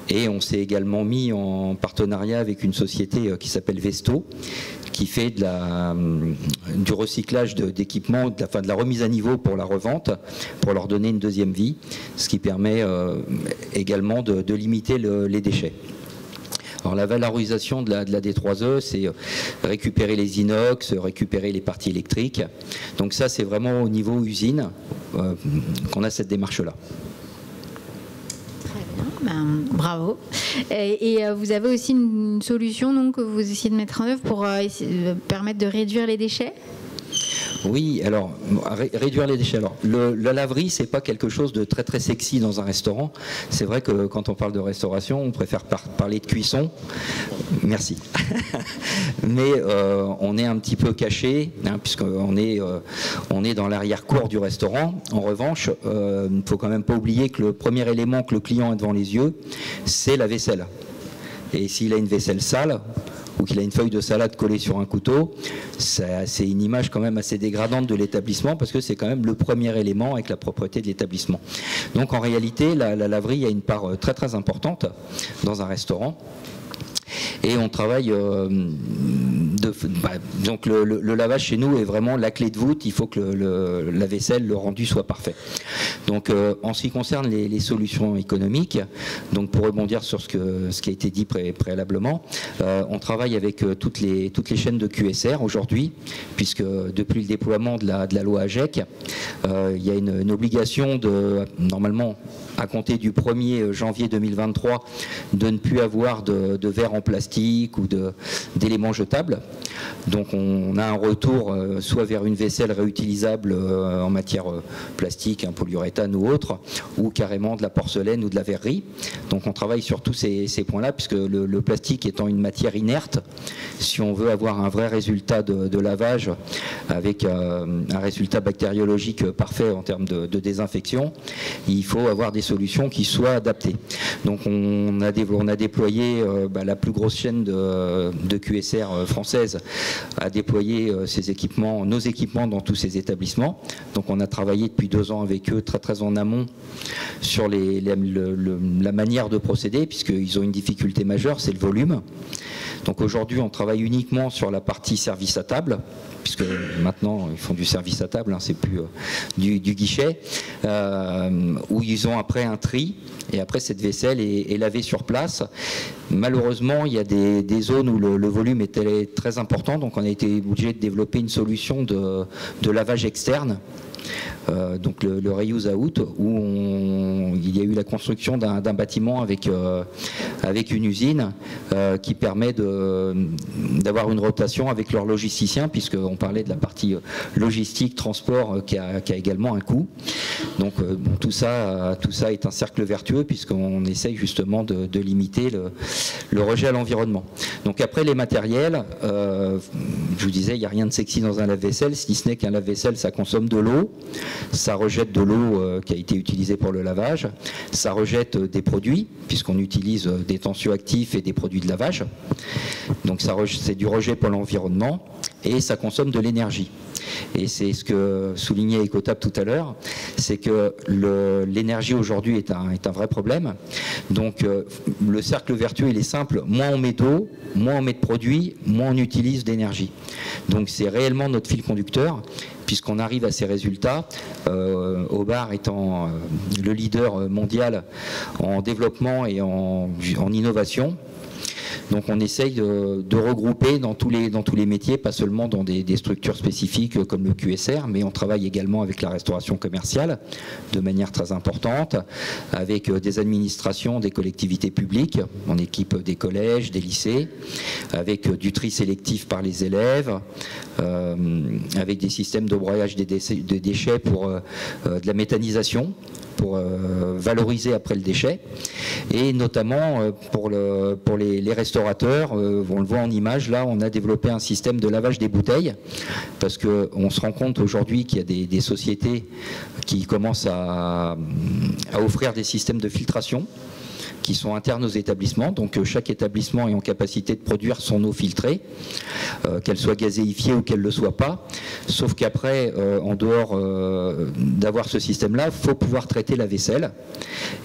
S9: Et on s'est également mis en partenariat avec une société qui s'appelle Vesto, qui fait du recyclage d'équipements, de la remise à niveau pour la revente, pour leur donner une deuxième vie, ce qui permet également de limiter les déchets. Alors la valorisation de la D3E, c'est récupérer les inox, récupérer les parties électriques. Donc ça, c'est vraiment au niveau usine qu'on a cette démarche-là.
S4: Bravo. Et vous avez aussi une solution donc, que vous essayez de mettre en œuvre pour permettre de réduire les déchets ?
S9: Oui, alors réduire les déchets. Alors la laverie, c'est pas quelque chose de très très sexy dans un restaurant. C'est vrai que quand on parle de restauration, on préfère parler de cuisson. Merci. Mais on est un petit peu caché, puisqu'on est dans l'arrière-cour du restaurant. En revanche, il ne faut quand même pas oublier que le premier élément que le client a devant les yeux, c'est la vaisselle. Et s'il a une vaisselle sale, ou qu'il a une feuille de salade collée sur un couteau, c'est une image quand même assez dégradante de l'établissement parce que c'est quand même le premier élément avec la propreté de l'établissement. Donc en réalité, la laverie a une part très très importante dans un restaurant. Et on travaille, donc le lavage chez nous est vraiment la clé de voûte, il faut que la vaisselle, le rendu soit parfait. Donc en ce qui concerne les solutions économiques, donc pour rebondir sur ce qui a été dit préalablement, on travaille avec toutes les chaînes de QSR aujourd'hui, puisque depuis le déploiement de la loi AGEC, il y a une obligation normalement, à compter du 1er janvier 2023, de ne plus avoir de verre en plastique ou d'éléments jetables. Donc on a un retour soit vers une vaisselle réutilisable en matière plastique, un polyuréthane ou autre, ou carrément de la porcelaine ou de la verrerie. Donc on travaille sur tous ces points-là, puisque le plastique étant une matière inerte, si on veut avoir un vrai résultat de lavage avec un résultat bactériologique parfait en termes de désinfection, il faut avoir des solutions qui soient adaptées. Donc on a déployé la plus grosse chaîne de QSR française 2016 à déployer ces équipements, nos équipements dans tous ces établissements. Donc on a travaillé depuis 2 ans avec eux très en amont sur la manière de procéder, puisqu'ils ont une difficulté majeure, c'est le volume. Donc aujourd'hui, on travaille uniquement sur la partie service à table, puisque maintenant, ils font du service à table, hein, c'est plus du guichet, où ils ont après un tri, et après cette vaisselle est lavée sur place. Malheureusement, il y a des zones où le volume est très important, donc on a été obligé de développer une solution de lavage externe. Donc le reuse out, où il y a eu la construction d'un bâtiment avec une usine qui permet d'avoir une rotation avec leurs logisticiens, puisqu'on parlait de la partie logistique, transport qui a également un coût. Donc tout ça est un cercle vertueux, puisqu'on essaye justement de limiter le rejet à l'environnement. Donc après les matériels, je vous disais, il n'y a rien de sexy dans un lave-vaisselle, si ce n'est qu'un lave-vaisselle, ça consomme de l'eau. Ça rejette de l'eau qui a été utilisée pour le lavage, ça rejette des produits, puisqu'on utilise des tensioactifs et des produits de lavage. Donc c'est du rejet pour l'environnement, et ça consomme de l'énergie. Et c'est ce que soulignait Ecotap tout à l'heure, c'est que l'énergie aujourd'hui est un vrai problème. Donc le cercle vertueux, il est simple, moins on met d'eau, moins on met de produits, moins on utilise d'énergie. Donc c'est réellement notre fil conducteur, puisqu'on arrive à ces résultats, Aubard étant le leader mondial en développement et en innovation. Donc on essaye de regrouper dans tous les métiers, pas seulement dans des structures spécifiques comme le QSR, mais on travaille également avec la restauration commerciale de manière très importante, avec des administrations, des collectivités publiques, on équipe des collèges, des lycées, avec du tri sélectif par les élèves, avec des systèmes de broyage des déchets pour de la méthanisation, pour valoriser après le déchet, et notamment pour les restaurateurs, on le voit en image, là on a développé un système de lavage des bouteilles, parce qu'on se rend compte aujourd'hui qu'il y a des sociétés qui commencent à offrir des systèmes de filtration qui sont internes aux établissements. Donc chaque établissement est en capacité de produire son eau filtrée, qu'elle soit gazéifiée ou qu'elle ne le soit pas. Sauf qu'après, en dehors d'avoir ce système-là, il faut pouvoir traiter la vaisselle.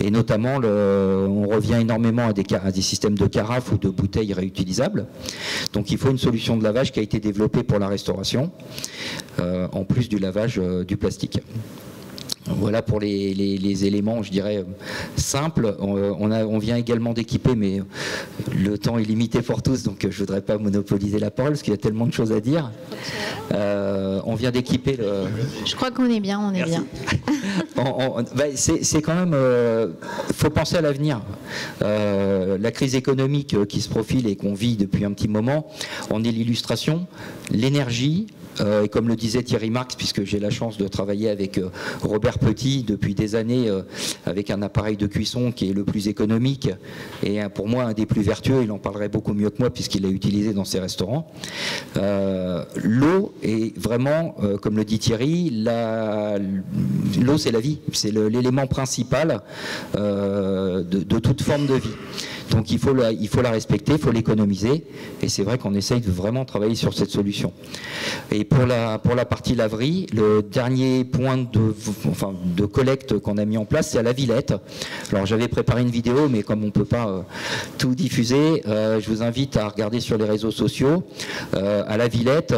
S9: Et notamment, on revient énormément à des systèmes de carafes ou de bouteilles réutilisables. Donc il faut une solution de lavage qui a été développée pour la restauration, en plus du lavage du plastique. Voilà pour les éléments, je dirais, simples. On vient également d'équiper, mais le temps est limité pour tous, donc je ne voudrais pas monopoliser la parole, parce qu'il y a tellement de choses à dire. On vient d'équiper le...
S4: Je crois qu'on est bien, on est
S9: Merci.
S4: bien.
S9: C'est quand même... faut penser à l'avenir. La crise économique qui se profile et qu'on vit depuis un petit moment, on est l'illustration. L'énergie... et comme le disait Thierry Marx, puisque j'ai la chance de travailler avec Robert Petit depuis des années, avec un appareil de cuisson qui est le plus économique et pour moi un des plus vertueux, il en parlerait beaucoup mieux que moi puisqu'il l'a utilisé dans ses restaurants. L'eau est vraiment, comme le dit Thierry, l'eau c'est la vie, c'est l'élément principal de toute forme de vie. Donc il faut la respecter, il faut l'économiser, et c'est vrai qu'on essaye de vraiment travailler sur cette solution. Et pour la partie laverie, le dernier point de collecte qu'on a mis en place, c'est à la Villette. Alors j'avais préparé une vidéo, mais comme on ne peut pas tout diffuser, je vous invite à regarder sur les réseaux sociaux. À la Villette,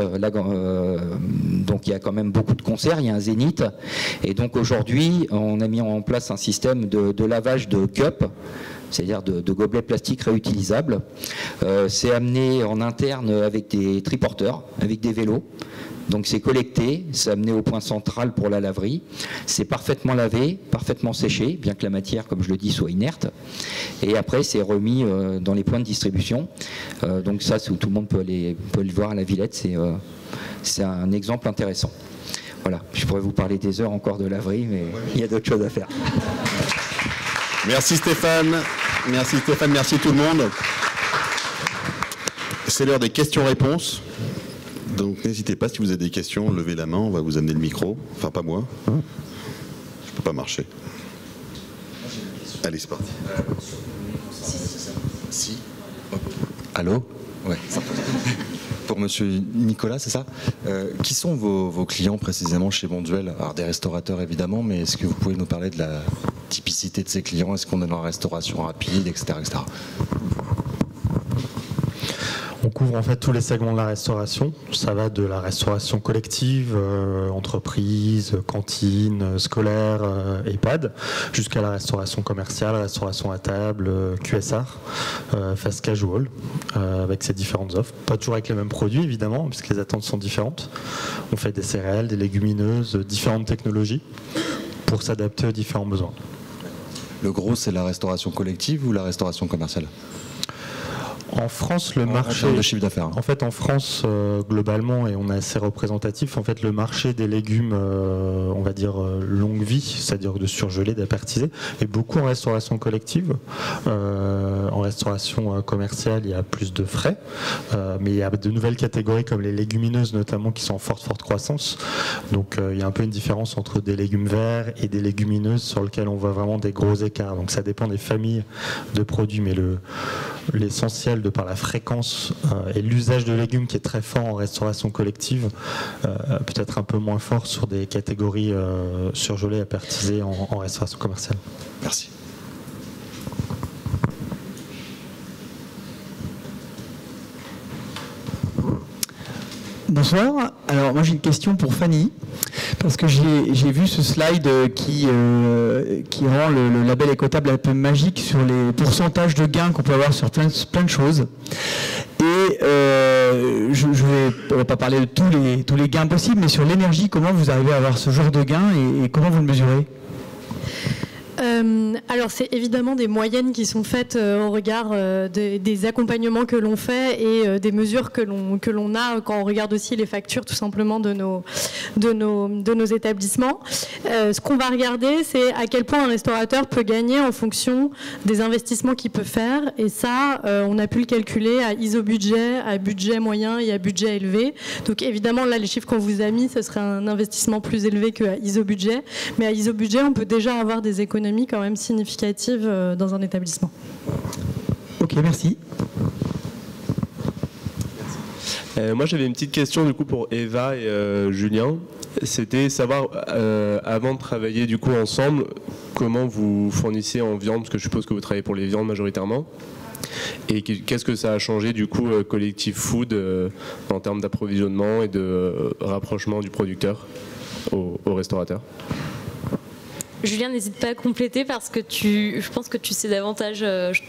S9: donc il y a quand même beaucoup de concerts, il y a un zénith, et donc aujourd'hui on a mis en place un système de lavage de cups, c'est-à-dire de gobelets plastiques réutilisables. C'est amené en interne avec des triporteurs, avec des vélos. Donc c'est collecté, c'est amené au point central pour la laverie. C'est parfaitement lavé, parfaitement séché, bien que la matière, comme je le dis, soit inerte. Et après, c'est remis dans les points de distribution. Donc ça, tout le monde peut le voir à la Villette. C'est un exemple intéressant. Voilà, je pourrais vous parler des heures encore de laverie, mais il y a d'autres choses à faire.
S2: Merci Stéphane, merci tout le monde. C'est l'heure des questions-réponses. Donc n'hésitez pas, si vous avez des questions, levez la main, on va vous amener le micro. Enfin pas moi, je ne peux pas marcher. Allez, c'est parti.
S10: Si. Allô? Ouais. pour monsieur Nicolas, c'est ça? Qui sont vos clients précisément chez Bonduelle? Alors des restaurateurs évidemment, mais est-ce que vous pouvez nous parler de la typicité de ces clients? Est-ce qu'on est dans la restauration rapide, etc., etc.?
S6: On couvre en fait tous les segments de la restauration. Ça va de la restauration collective, entreprise, cantine, scolaire, EHPAD, jusqu'à la restauration commerciale, restauration à table, QSR, fast casual, avec ses différentes offres. Pas toujours avec les mêmes produits évidemment, puisque les attentes sont différentes. On fait des céréales, des légumineuses, différentes technologies pour s'adapter aux différents besoins.
S10: Le gros, c'est la restauration collective ou la restauration commerciale?
S6: En France, le marché.
S10: En termes de chiffre d'affaires.
S6: En fait, en France, globalement, et on est assez représentatif, en fait, le marché des légumes, on va dire longue vie, c'est-à-dire de surgelés, d'apertisés, est beaucoup en restauration collective. En restauration commerciale, il y a plus de frais, mais il y a de nouvelles catégories comme les légumineuses, notamment, qui sont en forte croissance. Donc, il y a un peu une différence entre des légumes verts et des légumineuses sur lesquelles on voit vraiment des gros écarts. Donc, ça dépend des familles de produits, mais l'essentiel de par la fréquence et l'usage de légumes qui est très fort en restauration collective, peut-être un peu moins fort sur des catégories surgelées, apertisées en restauration commerciale.
S10: Merci.
S11: Bonsoir. Alors moi j'ai une question pour Fanny, parce que j'ai vu ce slide qui rend le label écotable un peu magique sur les pourcentages de gains qu'on peut avoir sur plein de choses. Et je ne vais pas parler de tous les gains possibles, mais sur l'énergie, comment vous arrivez à avoir ce genre de gains et comment vous le mesurez ?
S3: Alors c'est évidemment des moyennes qui sont faites au regard des accompagnements que l'on fait et des mesures que l'on a quand on regarde aussi les factures tout simplement de nos établissements. Ce qu'on va regarder, c'est à quel point un restaurateur peut gagner en fonction des investissements qu'il peut faire, et ça on a pu le calculer à isobudget, à budget moyen et à budget élevé. Donc évidemment là les chiffres qu'on vous a mis, ce serait un investissement plus élevé qu'à isobudget, mais à isobudget on peut déjà avoir des économies quand même significative dans un établissement.
S11: Ok, merci.
S12: Moi j'avais une petite question du coup pour Eva et Julien. C'était savoir avant de travailler du coup ensemble comment vous fournissez en viande, parce que je suppose que vous travaillez pour les viandes majoritairement. Et qu'est-ce que ça a changé du coup Collective Food en termes d'approvisionnement et de rapprochement du producteur au restaurateur?
S8: Julien, n'hésite pas à compléter parce que je pense que tu sais davantage. Je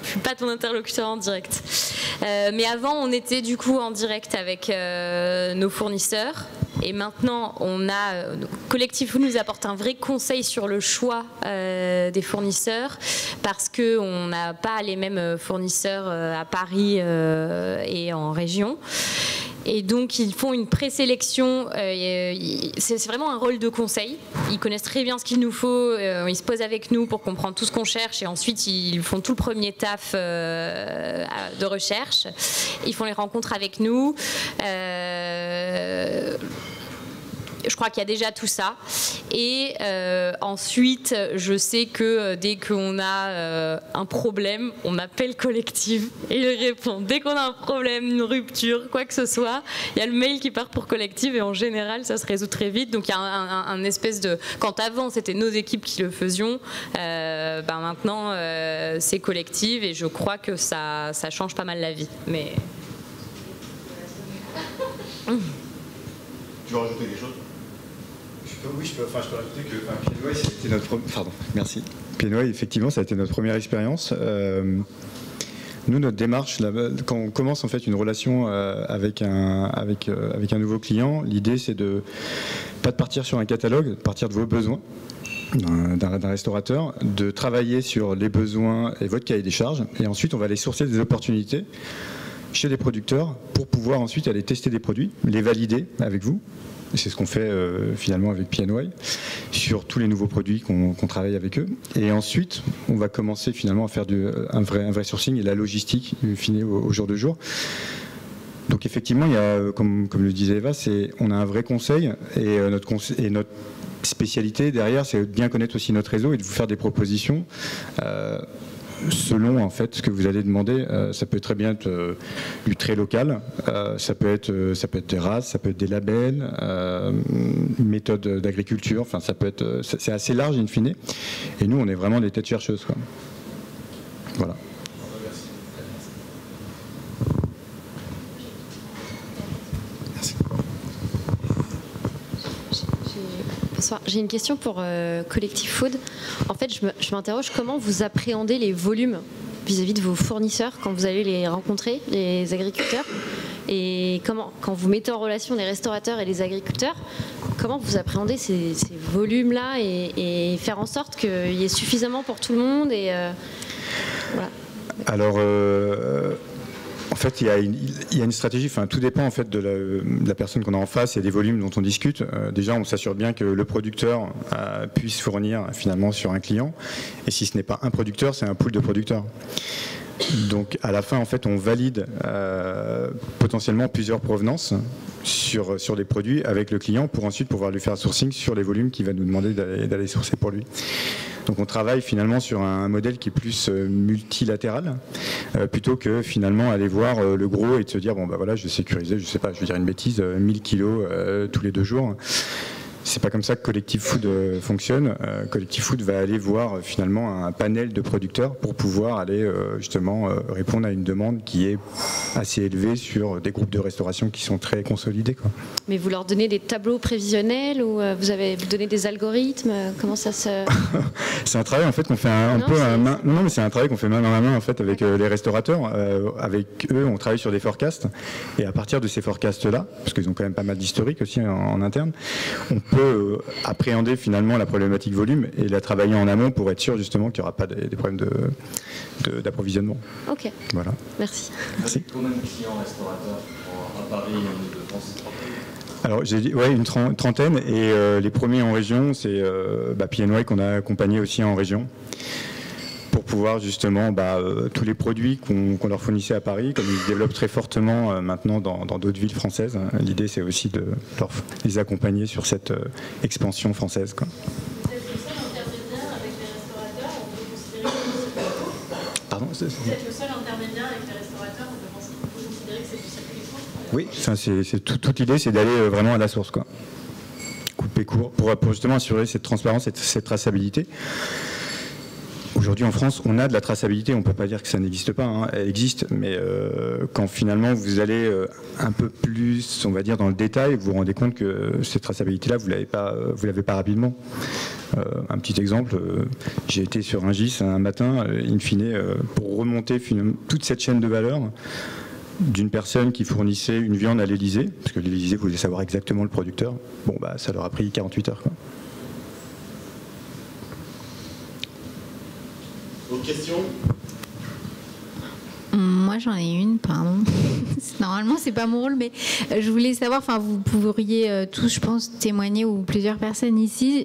S8: suis pas ton interlocuteur en direct. Mais avant, on était du coup en direct avec nos fournisseurs. Et maintenant, Collective Food nous apporte un vrai conseil sur le choix des fournisseurs, parce qu'on n'a pas les mêmes fournisseurs à Paris et en région. Et donc, ils font une présélection. C'est vraiment un rôle de conseil. Ils connaissent très bien ce qu'il nous faut. Ils se posent avec nous pour comprendre tout ce qu'on cherche. Et ensuite, ils font tout le premier taf de recherche. Ils font les rencontres avec nous. Je crois qu'il y a déjà tout ça. Et ensuite, je sais que dès qu'on a un problème, on appelle Collective et il répond. Dès qu'on a un problème, une rupture, quoi que ce soit, il y a le mail qui part pour Collective et en général, ça se résout très vite. Donc il y a un espèce de... Quand avant, c'était nos équipes qui le faisions, maintenant, c'est Collective et je crois que ça change pas mal la vie. Mais...
S5: Tu veux rajouter quelque chose? Oui, je peux rajouter que Pied Noir, c'était notre merci. Pied Noir, effectivement, ça a été notre première expérience. Nous, notre démarche, quand on commence en fait une relation avec un nouveau client, l'idée c'est pas de partir sur un catalogue, de partir de vos besoins d'un restaurateur, de travailler sur les besoins et votre cahier des charges, et ensuite on va aller sourcer des opportunités chez les producteurs pour pouvoir ensuite aller tester des produits, les valider avec vous. C'est ce qu'on fait finalement avec Pianoy sur tous les nouveaux produits qu'on travaille avec eux. Et ensuite, on va commencer finalement à faire un vrai sourcing et la logistique au jour le jour. Donc effectivement, il y a, comme le disait Eva, on a un vrai conseil et notre spécialité derrière, c'est de bien connaître aussi notre réseau et de vous faire des propositions. selon en fait ce que vous allez demander. Ça peut très bien être du très local, ça peut être des races, ça peut être des labels, méthodes d'agriculture, enfin ça peut être, c'est assez large in fine. Et nous on est vraiment des têtes chercheuses, quoi. Voilà.
S13: Bonsoir. J'ai une question pour Collectif Food. En fait, je m'interroge comment vous appréhendez les volumes vis-à-vis de vos fournisseurs quand vous allez les rencontrer, les agriculteurs, et comment, quand vous mettez en relation les restaurateurs et les agriculteurs, comment vous appréhendez ces volumes-là et faire en sorte qu'il y ait suffisamment pour tout le monde et voilà.
S5: Alors, en fait, il y a une stratégie. Enfin, tout dépend en fait de la personne qu'on a en face et des volumes dont on discute. Déjà, on s'assure bien que le producteur puisse fournir finalement sur un client. Et si ce n'est pas un producteur, c'est un pool de producteurs. Donc, à la fin, en fait, on valide potentiellement plusieurs provenances sur des produits avec le client pour ensuite pouvoir lui faire un sourcing sur les volumes qu'il va nous demander d'aller sourcer pour lui. Donc on travaille finalement sur un modèle qui est plus multilatéral, plutôt que finalement aller voir le gros et de se dire bon bah voilà, je vais sécuriser, je sais pas, je vais dire une bêtise, 1000 kilos tous les 2 jours. C'est pas comme ça que Collectif Food fonctionne. Collectif Food va aller voir finalement un panel de producteurs pour pouvoir aller justement répondre à une demande qui est assez élevée sur des groupes de restauration qui sont très consolidés, quoi.
S13: Mais vous leur donnez des tableaux prévisionnels ou vous donnez des algorithmes? Comment ça se...
S5: C'est un travail en fait qu'on fait Non, mais c'est un travail qu'on fait main dans la main en fait avec les restaurateurs. Avec eux, on travaille sur des forecasts et à partir de ces forecasts-là, parce qu'ils ont quand même pas mal d'historique aussi en interne, on peut appréhender finalement la problématique volume et la travailler en amont pour être sûr justement qu'il n'y aura pas des problèmes d'approvisionnement.
S13: Ok.
S5: Voilà.
S13: Merci.
S5: Merci.
S14: Combien de clients restaurateurs à Paris et en Ile-de-France?
S5: Alors j'ai dit une trentaine et les premiers en région c'est PNY qu'on a accompagné aussi en région pour pouvoir justement tous les produits qu'on leur fournissait à Paris, comme ils se développent très fortement maintenant dans d'autres villes françaises. L'idée c'est aussi de les accompagner sur cette expansion française, quoi.
S13: Vous êtes le seul intermédiaire avec les restaurateurs, on peut considérer que
S5: Pardon,
S13: vous êtes le seul intermédiaire avec les restaurateurs, on peut considérer que c'est du circuit court?
S5: Oui, c'est toute l'idée, c'est d'aller vraiment à la source, quoi. Couper court pour justement assurer cette transparence et cette traçabilité. Aujourd'hui en France, on a de la traçabilité, on ne peut pas dire que ça n'existe pas, hein. Elle existe, mais quand finalement vous allez un peu plus, on va dire, dans le détail, vous vous rendez compte que cette traçabilité-là, vous l'avez pas rapidement. Un petit exemple, j'ai été sur Rungis un matin, in fine, pour remonter toute cette chaîne de valeur d'une personne qui fournissait une viande à l'Élysée, parce que l'Élysée voulait savoir exactement le producteur. Bon, ça leur a pris 48 heures, quoi.
S2: Autre question?
S4: Moi j'en ai une, pardon. Normalement c'est pas mon rôle, mais je voulais savoir, enfin vous pourriez tous, je pense, témoigner, ou plusieurs personnes ici,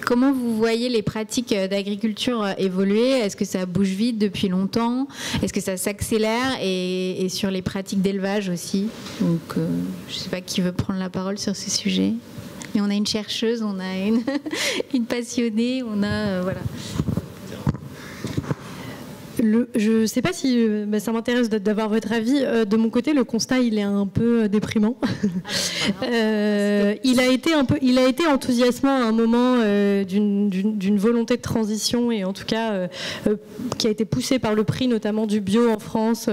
S4: comment vous voyez les pratiques d'agriculture évoluer? Est-ce que ça bouge vite depuis longtemps? Est-ce que ça s'accélère? Et sur les pratiques d'élevage aussi. Donc je sais pas qui veut prendre la parole sur ces sujets. Mais on a une chercheuse, on a une passionnée, on a voilà.
S3: Je ne sais pas si ça m'intéresse d'avoir votre avis. De mon côté, le constat il est un peu déprimant. Il a été enthousiasmant à un moment d'une volonté de transition, et en tout cas qui a été poussée par le prix notamment du bio en France,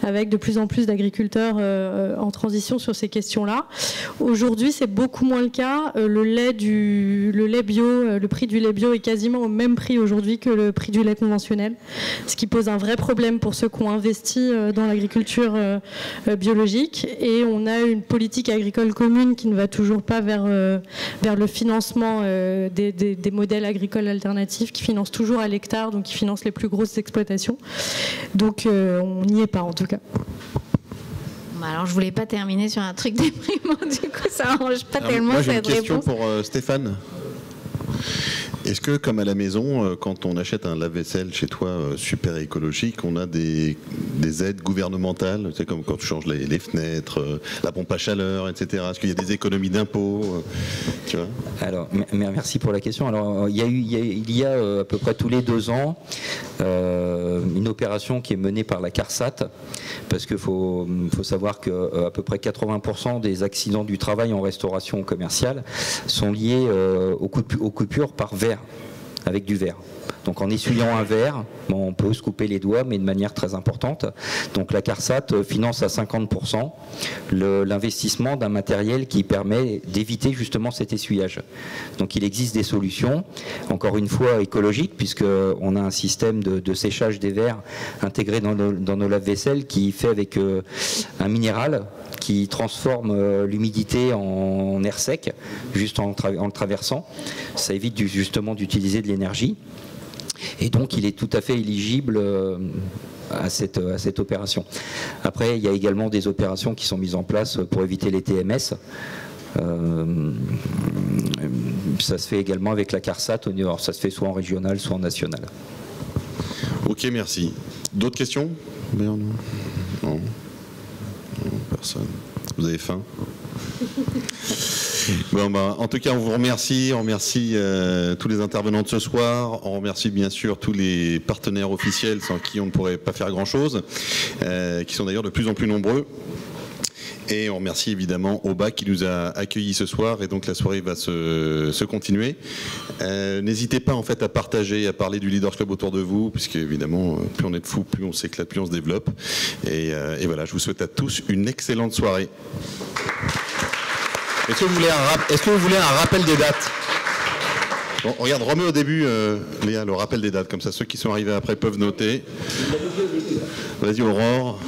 S3: avec de plus en plus d'agriculteurs en transition sur ces questions-là. Aujourd'hui, c'est beaucoup moins le cas. Le lait bio, le prix du lait bio est quasiment au même prix aujourd'hui que le prix du lait conventionnel, ce qui pose un vrai problème pour ceux qui ont investi dans l'agriculture biologique. Et on a une politique agricole commune qui ne va toujours pas vers le financement des modèles agricoles alternatifs, qui financent toujours à l'hectare, donc qui financent les plus grosses exploitations. Donc on n'y est pas en tout cas.
S4: Alors je voulais pas terminer sur un truc déprimant, du coup ça arrange pas tellement
S2: moi,
S4: cette réponse.
S2: j'ai une question pour Stéphane. Est-ce que, comme à la maison, quand on achète un lave-vaisselle chez toi super écologique, on a des aides gouvernementales, c'est comme quand tu changes les fenêtres, la pompe à chaleur, etc. Est-ce qu'il y a des économies d'impôts, tu vois?
S9: Alors, merci pour la question. Alors, il y a à peu près tous les 2 ans une opération qui est menée par la CARSAT, parce qu'il faut savoir qu'à peu près 80% des accidents du travail en restauration commerciale sont liés aux coupures par verre, avec du verre. Donc en essuyant un verre, on peut se couper les doigts, mais de manière très importante. Donc la CARSAT finance à 50% l'investissement d'un matériel qui permet d'éviter justement cet essuyage. Donc il existe des solutions, encore une fois écologiques, puisqu'on a un système de séchage des verres intégré dans nos lave-vaisselle qui fait avec un minéral qui transforme l'humidité en air sec, juste en le traversant. Ça évite justement d'utiliser de l'énergie. Et donc il est tout à fait éligible à cette opération. Après, il y a également des opérations qui sont mises en place pour éviter les TMS. Ça se fait également avec la CARSAT. Alors, ça se fait soit en régional, soit en national.
S2: Ok, merci. D'autres questions? Non. Non, personne. Vous avez faim? Bon, en tout cas, on vous remercie. On remercie tous les intervenants de ce soir. On remercie bien sûr tous les partenaires officiels sans qui on ne pourrait pas faire grand-chose, qui sont d'ailleurs de plus en plus nombreux. Et on remercie évidemment Auba qui nous a accueillis ce soir, et donc la soirée va se continuer. N'hésitez pas en fait à partager, à parler du Leaders Club autour de vous, puisque évidemment plus on est de fous, plus on s'éclate, plus on se développe. Et voilà, je vous souhaite à tous une excellente soirée. Est-ce que vous voulez un rappel des dates? Bon, regarde, remets au début, Léa, le rappel des dates, comme ça ceux qui sont arrivés après peuvent noter. Vas-y Aurore,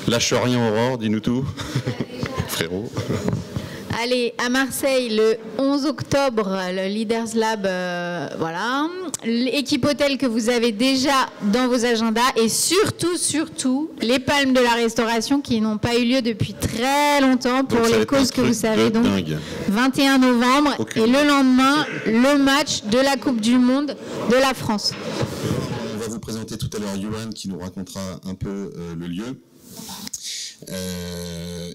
S2: lâche rien Aurore, dis-nous tout. Frérot.
S4: Allez, à Marseille, le 11 octobre, le Leaders Lab, voilà. L'équipe hôtel que vous avez déjà dans vos agendas, et surtout, les palmes de la restauration qui n'ont pas eu lieu depuis très longtemps pour les causes que vous savez. Donc, 21 novembre, et le lendemain, le match de la Coupe du Monde de la France.
S2: On va vous présenter tout à l'heure Yohan qui nous racontera un peu le lieu.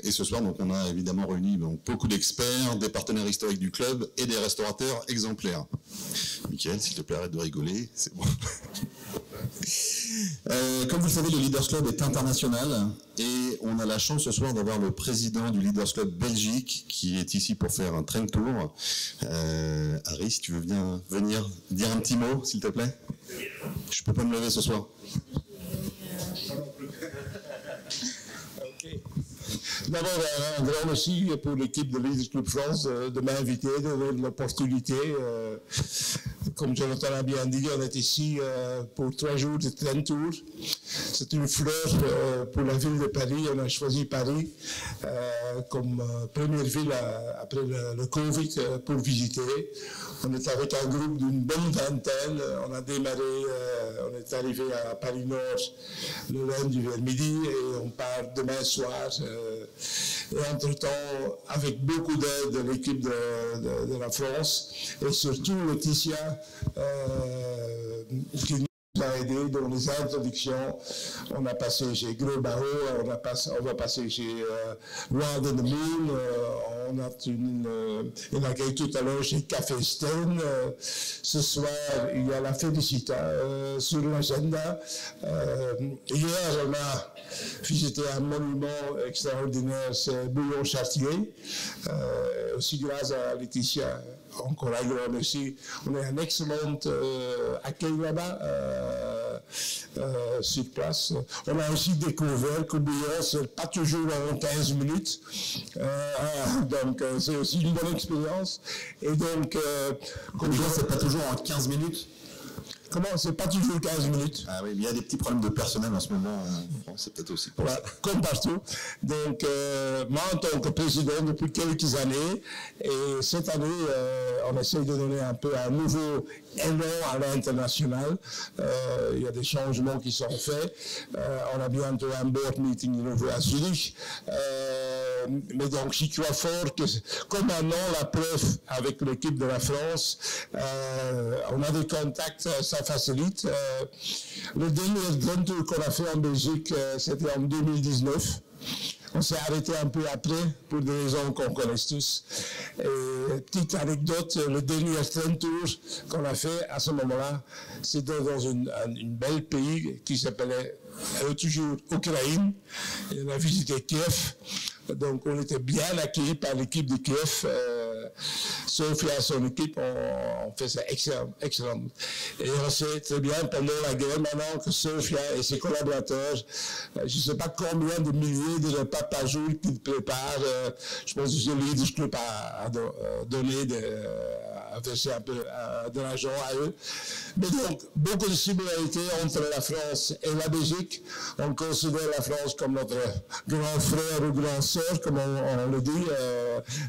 S2: Et ce soir, donc, on a évidemment réuni beaucoup d'experts, des partenaires historiques du club et des restaurateurs exemplaires. Mickaël, s'il te plaît, arrête de rigoler, c'est bon. Comme vous le savez, le Leaders Club est international et on a la chance ce soir d'avoir le président du Leaders Club Belgique qui est ici pour faire un train tour. Harry, si tu veux bien venir dire un petit mot, s'il te plaît. Je peux pas me lever ce soir.
S15: D'abord, un grand merci pour l'équipe de Leaders Club France de m'inviter, de donner l'opportunité. Comme Jonathan a bien dit, on est ici pour 3 jours de train tour. C'est une fleur pour la ville de Paris. On a choisi Paris comme première ville après le Covid pour visiter. On est avec un groupe d'une bonne vingtaine. On a démarré, on est arrivé à Paris-Nord le lundi vers midi et on part demain soir. Et entre-temps, avec beaucoup d'aide de l'équipe de la France et surtout Laetitia qui nous a aidé dans les introductions. On a passé chez Gros Barreau, on va passer chez Wild and the Moon, on a un accueil tout à l'heure chez Café Sten. Ce soir, il y a la Félicita sur l'agenda. Hier, on a visité un monument extraordinaire, c'est Bouillon-Chartier. Aussi grâce à Laetitia, encore un grand merci. On a un excellent accueil là-bas, sur place. On a aussi découvert que Bouillon, c'est pas toujours en 15 minutes. Donc, c'est aussi une bonne expérience. Et donc, comme
S2: Bouillon, c'est pas toujours en 15 minutes?
S15: Comment? C'est pas toujours 15 minutes.
S2: Ah oui, mais il y a des petits problèmes de personnel en ce moment en France, c'est peut-être aussi pour ça.
S15: Comme partout. Donc, moi, en tant que président depuis quelques années, et cette année, on essaie de donner un peu un nouveau élan à l'international. Il y a des changements qui sont faits. On a bientôt un board meeting nouveau à Zurich. mais donc j'y crois fort que, comme maintenant la preuve avec l'équipe de la France, on a des contacts, ça facilite. Le dernier Grand Tour qu'on a fait en Belgique, c'était en 2019. On s'est arrêté un peu après, pour des raisons qu'on connaît tous. Et petite anecdote, le dernier Grand Tour qu'on a fait à ce moment-là, c'était dans une belle pays qui s'appelait toujours Ukraine. Et on a visité Kiev. Donc on était bien accueillis par l'équipe de Kiev. Sophia et son équipe ont fait ça excellent. Et on sait très bien pendant la guerre maintenant que Sophia et ses collaborateurs, je ne sais pas combien de milliers de repas par jour qu'ils préparent. Je pense que le Leaders Club a donné a versé un peu de l'argent à eux. Mais donc, beaucoup de similarités entre la France et la Belgique. On considère la France comme notre grand frère ou grande sœur, comme on le dit.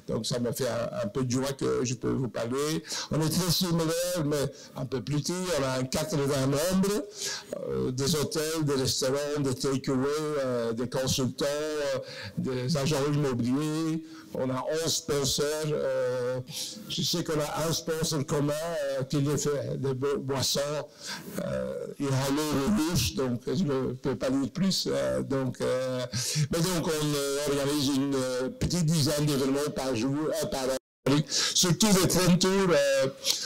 S15: Donc, ça me fait un peu de joie que je peux vous parler. On est très similaires, mais un peu plus petit. On a 80 membres, des hôtels, des restaurants, des takeaways, des consultants, des agents immobiliers. On a 11 sponsors. Je sais qu'on a un sponsor commun qui fait des boissons. Il a le rouge, donc je ne peux pas dire plus. Mais donc on organise une petite dizaine d'événements par jour, par an. Surtout les 30 tours,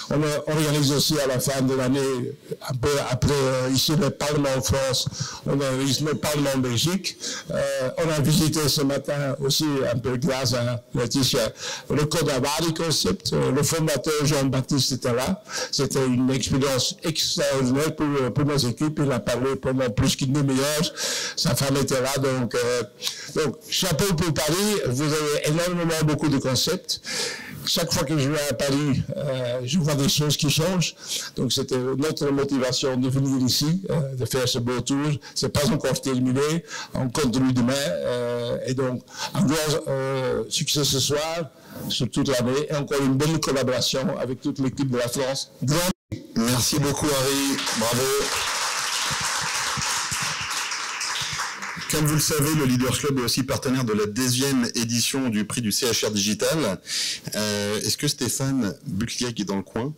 S15: on organise aussi à la fin de l'année, un peu après ici le Parlement en France, on organise le Parlement en Belgique. On a visité ce matin aussi, un peu grâce à Laetitia, le Codavari Concept. Le fondateur Jean-Baptiste était là. C'était une expérience extraordinaire pour nos équipes. Il a parlé pendant plus qu'une demi-heure. Sa femme était là. Donc chapeau pour Paris. Vous avez énormément beaucoup de concepts. Chaque fois que je vais à Paris, je vois des choses qui changent. Donc, c'était notre motivation de venir ici, de faire ce beau tour. C'est pas encore terminé. On continue demain. Et donc, un grand succès ce soir, sur toute l'année. Et encore une bonne collaboration avec toute l'équipe de la France.
S2: Merci beaucoup, Harry. Bravo. Comme vous le savez, le Leaders Club est aussi partenaire de la 10e édition du prix du CHR Digital. Est-ce que Stéphane Butlier qui est dans le coin?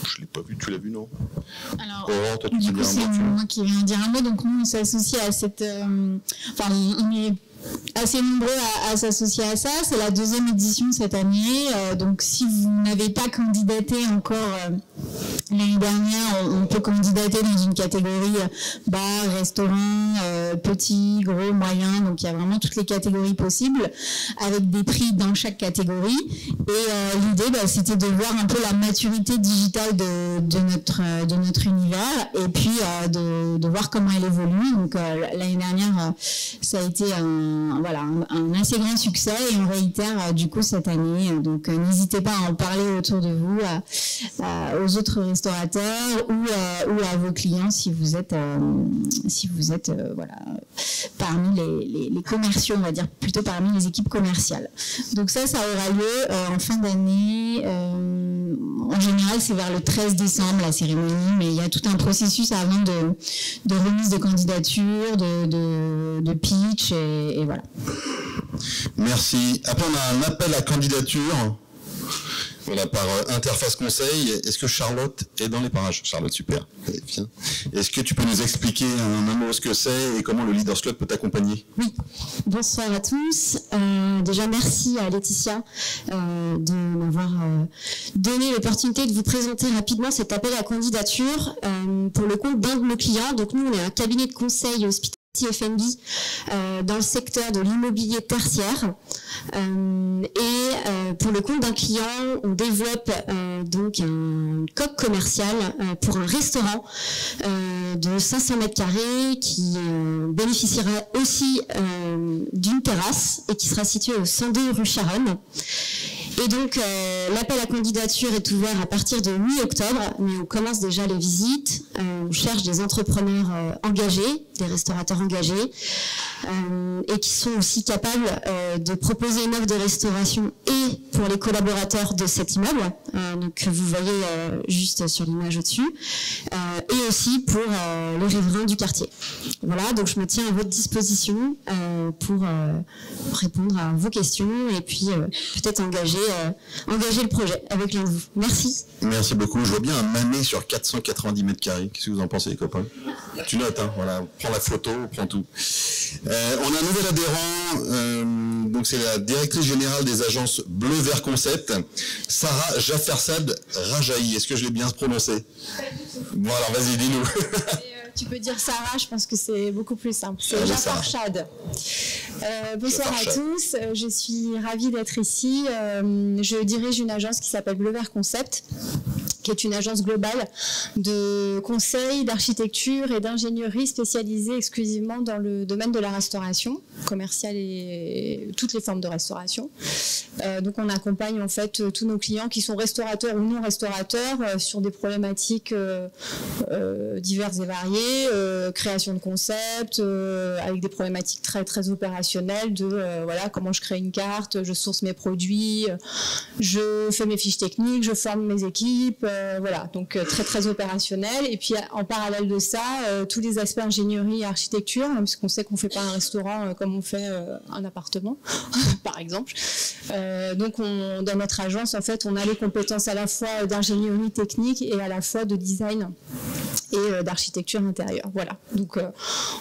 S2: Je ne l'ai pas vu, tu l'as vu, non?
S1: Alors, du coup, c'est moi qui viens dire un mot. Donc, nous, on s'associe à cette... Enfin, on est assez nombreux à s'associer à ça. C'est la 2e édition cette année. Donc, si vous n'avez pas candidaté encore l'année dernière, on peut candidater dans une catégorie bar, restaurant, petit, gros, moyen. Donc, il y a vraiment toutes les catégories possibles avec des prix dans chaque catégorie. Et l'idée, c'était de voir un peu la maturité digitale de notre univers et puis de voir comment elle évolue. Donc, l'année dernière, ça a été un assez grand succès et on réitère du coup cette année. Donc n'hésitez pas à en parler autour de vous, aux autres restaurateurs ou à vos clients si vous êtes parmi les commerciaux, on va dire plutôt parmi les équipes commerciales. Donc ça aura lieu en fin d'année. En général, c'est vers le 13 décembre la cérémonie, mais il y a tout un processus avant de remise de candidature, de pitch et voilà.
S2: Merci. Après, on a un appel à candidature. Voilà, par Interface Conseil. Est-ce que Charlotte est dans les parages? Charlotte, super. Bien. Est-ce que tu peux nous expliquer un mot ce que c'est et comment le Leaders Club peut t'accompagner?
S16: Oui. Bonsoir à tous. Déjà, merci à Laetitia de m'avoir donné l'opportunité de vous présenter rapidement cet appel à candidature pour le compte d'un de nos clients. Donc, nous, on est un cabinet de conseil hospitalier F&B dans le secteur de l'immobilier tertiaire et pour le compte d'un client on développe donc un coq commercial pour un restaurant de 500 mètres carrés qui bénéficiera aussi d'une terrasse et qui sera situé au 102 rue Charonne. Et donc, l'appel à candidature est ouvert à partir de mi-octobre, mais on commence déjà les visites. On cherche des entrepreneurs engagés, des restaurateurs engagés, et qui sont aussi capables de proposer une offre de restauration et pour les collaborateurs de cet immeuble, donc que vous voyez juste sur l'image au-dessus, et aussi pour les riverains du quartier. Voilà, donc je me tiens à votre disposition pour répondre à vos questions et puis peut-être engager le projet avec l'un de vous. Merci.
S2: Merci beaucoup. Je vois bien un manet sur 490 mètres carrés. Qu'est-ce que vous en pensez, les copains? Tu notes, hein, voilà, on prend la photo, on prend tout. On a un nouvel adhérent, donc c'est la directrice générale des agences Bleu Vert Concept, Sarah Jaffersad Rajaï. Est-ce que je l'ai bien prononcé? Bon, alors vas-y, dis-nous.
S17: Tu peux dire Sarah, je pense que c'est beaucoup plus simple. C'est Jafar Chad. Bonsoir à tous, je suis ravie d'être ici. Je dirige une agence qui s'appelle Bleu Vert Concept, qui est une agence globale de conseil, d'architecture et d'ingénierie spécialisée exclusivement dans le domaine de la restauration commerciale et toutes les formes de restauration. Donc on accompagne en fait tous nos clients qui sont restaurateurs ou non restaurateurs sur des problématiques diverses et variées. Création de concepts, avec des problématiques très très opérationnelles de voilà, comment je crée une carte, je source mes produits, je fais mes fiches techniques, je forme mes équipes, voilà, donc très très opérationnel. Et puis en parallèle de ça, tous les aspects ingénierie et architecture, hein, puisqu'on sait qu'on ne fait pas un restaurant comme on fait un appartement, par exemple. Donc dans notre agence, en fait, on a les compétences à la fois d'ingénierie technique et à la fois de design et d'architecture intérieure. Voilà. Donc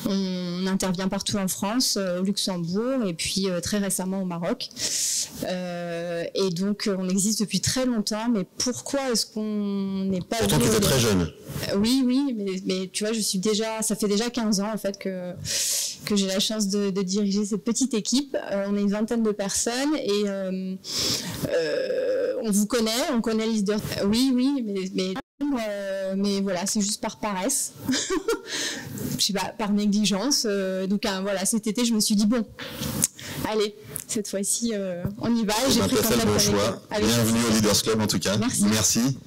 S17: on intervient partout en France, au Luxembourg et puis très récemment au Maroc. Et donc on existe depuis très longtemps, mais pourquoi est-ce qu'on n'est pas...
S2: Pourtant tu es très jeune.
S17: Oui, mais tu vois, ça fait déjà 15 ans en fait que j'ai la chance de diriger cette petite équipe. On est une vingtaine de personnes et on vous connaît, on connaît les leaders. Oui, mais voilà, c'est juste par paresse, je sais pas, par négligence. Donc voilà, cet été, je me suis dit bon, allez, cette fois-ci, on y va. J'ai pris
S2: fait le bon choix. Bienvenue au Leaders Club en tout cas. Merci.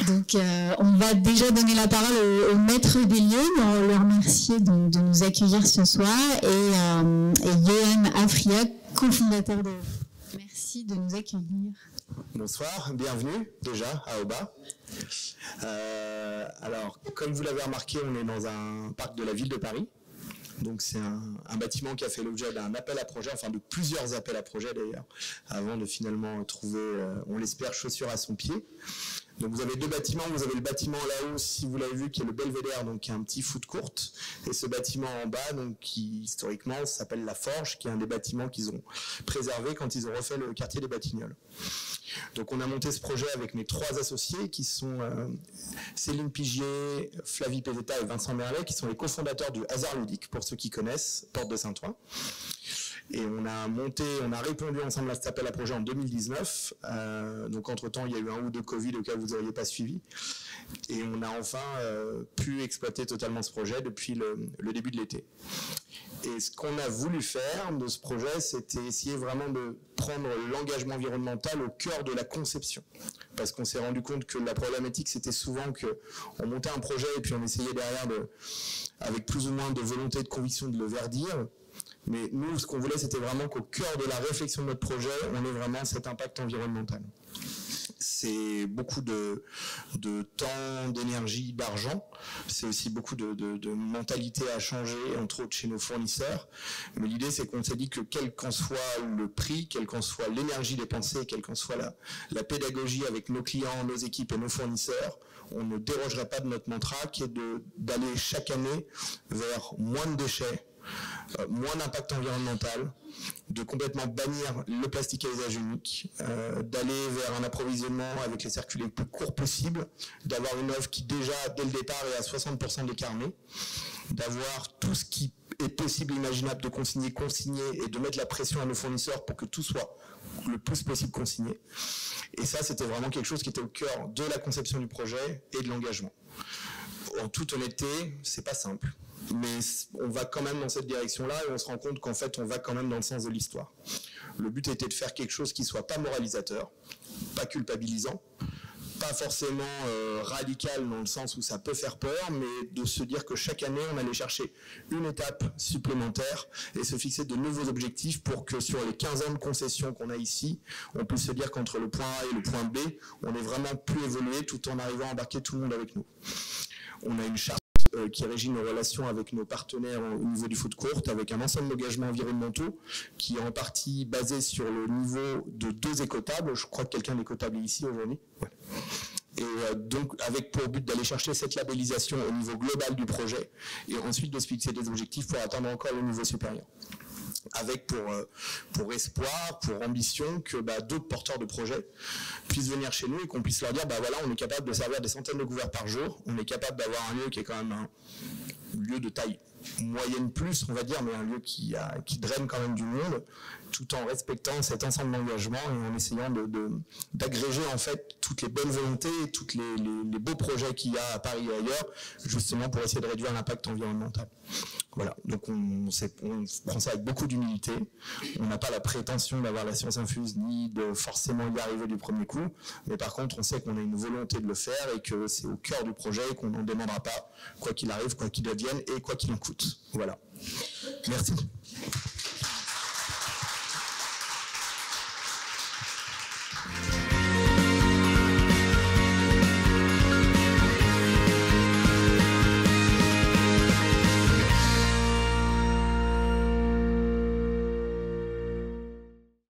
S1: Donc, on va déjà donner la parole au maître des lieux, le remercier de nous accueillir ce soir, et Johan Afria, cofondateur de... Merci de nous accueillir.
S18: Bonsoir, bienvenue déjà à Auba. Alors, comme vous l'avez remarqué, on est dans un parc de la ville de Paris. Donc c'est un bâtiment qui a fait l'objet d'un appel à projet, enfin de plusieurs appels à projet d'ailleurs, avant de finalement trouver, on l'espère, chaussure à son pied. Donc vous avez deux bâtiments, vous avez le bâtiment là-haut, si vous l'avez vu, qui est le Belvédère, donc qui est un petit foot court, et ce bâtiment en bas, donc qui historiquement s'appelle la Forge, qui est un des bâtiments qu'ils ont préservé quand ils ont refait le quartier des Batignolles. Donc on a monté ce projet avec mes trois associés qui sont Céline Pigier, Flavie Pézetta et Vincent Merlet, qui sont les cofondateurs du Hasard Ludique, pour ceux qui connaissent, Porte de Saint-Ouen. Et on a répondu ensemble à cet appel à projet en 2019. Donc entre-temps, il y a eu un ou deux Covid auxquels vous n'auriez pas suivi. Et on a enfin pu exploiter totalement ce projet depuis le début de l'été. Et ce qu'on a voulu faire de ce projet, c'était essayer vraiment de prendre l'engagement environnemental au cœur de la conception. Parce qu'on s'est rendu compte que la problématique, c'était souvent qu'on montait un projet et puis on essayait derrière, avec plus ou moins de volonté et de conviction, de le verdir. Mais nous, ce qu'on voulait, c'était vraiment qu'au cœur de la réflexion de notre projet, on ait vraiment cet impact environnemental. C'est beaucoup de temps, d'énergie, d'argent. C'est aussi beaucoup de mentalité à changer, entre autres chez nos fournisseurs. Mais l'idée, c'est qu'on s'est dit que quel qu'en soit le prix, quelle qu'en soit l'énergie dépensée, quelle qu'en soit la pédagogie avec nos clients, nos équipes et nos fournisseurs, on ne dérogerait pas de notre mantra qui est d'aller chaque année vers moins de déchets, moins d'impact environnemental, de complètement bannir le plastique à usage unique, d'aller vers un approvisionnement avec les circuits les plus courts possibles, d'avoir une offre qui déjà, dès le départ, est à 60% décarnée, d'avoir tout ce qui est possible, imaginable de consigner et de mettre la pression à nos fournisseurs pour que tout soit le plus possible consigné. Et ça, c'était vraiment quelque chose qui était au cœur de la conception du projet et de l'engagement. En toute honnêteté, c'est pas simple. mais on va quand même dans cette direction-là et on se rend compte qu'en fait, on va quand même dans le sens de l'histoire. Le but était de faire quelque chose qui soit pas moralisateur, pas culpabilisant, pas forcément radical dans le sens où ça peut faire peur, mais de se dire que chaque année, on allait chercher une étape supplémentaire et se fixer de nouveaux objectifs pour que sur les 15 ans de concession qu'on a ici, on puisse se dire qu'entre le point A et le point B, on est vraiment pu évoluer tout en arrivant à embarquer tout le monde avec nous. On a une charte qui régit nos relations avec nos partenaires au niveau du foot court, avec un ensemble d'engagements environnementaux qui est en partie basé sur le niveau de 2 écotables. Je crois que quelqu'un d'écotable est ici aujourd'hui. Ouais. Et donc avec pour but d'aller chercher cette labellisation au niveau global du projet et ensuite de se fixer des objectifs pour atteindre encore le niveau supérieur. Avec pour espoir, pour ambition que d'autres porteurs de projets puissent venir chez nous et qu'on puisse leur dire voilà, on est capable de servir des centaines de couverts par jour, on est capable d'avoir un lieu qui est quand même un lieu de taille moyenne plus, on va dire, mais un lieu qui draine quand même du monde, tout en respectant cet ensemble d'engagements et en essayant d'agréger en fait toutes les bonnes volontés, tous les beaux projets qu'il y a à Paris et ailleurs, justement pour essayer de réduire l'impact environnemental. Voilà, donc on prend ça avec beaucoup d'humilité. On n'a pas la prétention d'avoir la science infuse ni de forcément y arriver du premier coup, mais par contre on sait qu'on a une volonté de le faire et que c'est au cœur du projet et qu'on n'en demandera pas, quoi qu'il arrive, quoi qu'il advienne et quoi qu'il en coûte. Voilà. Merci.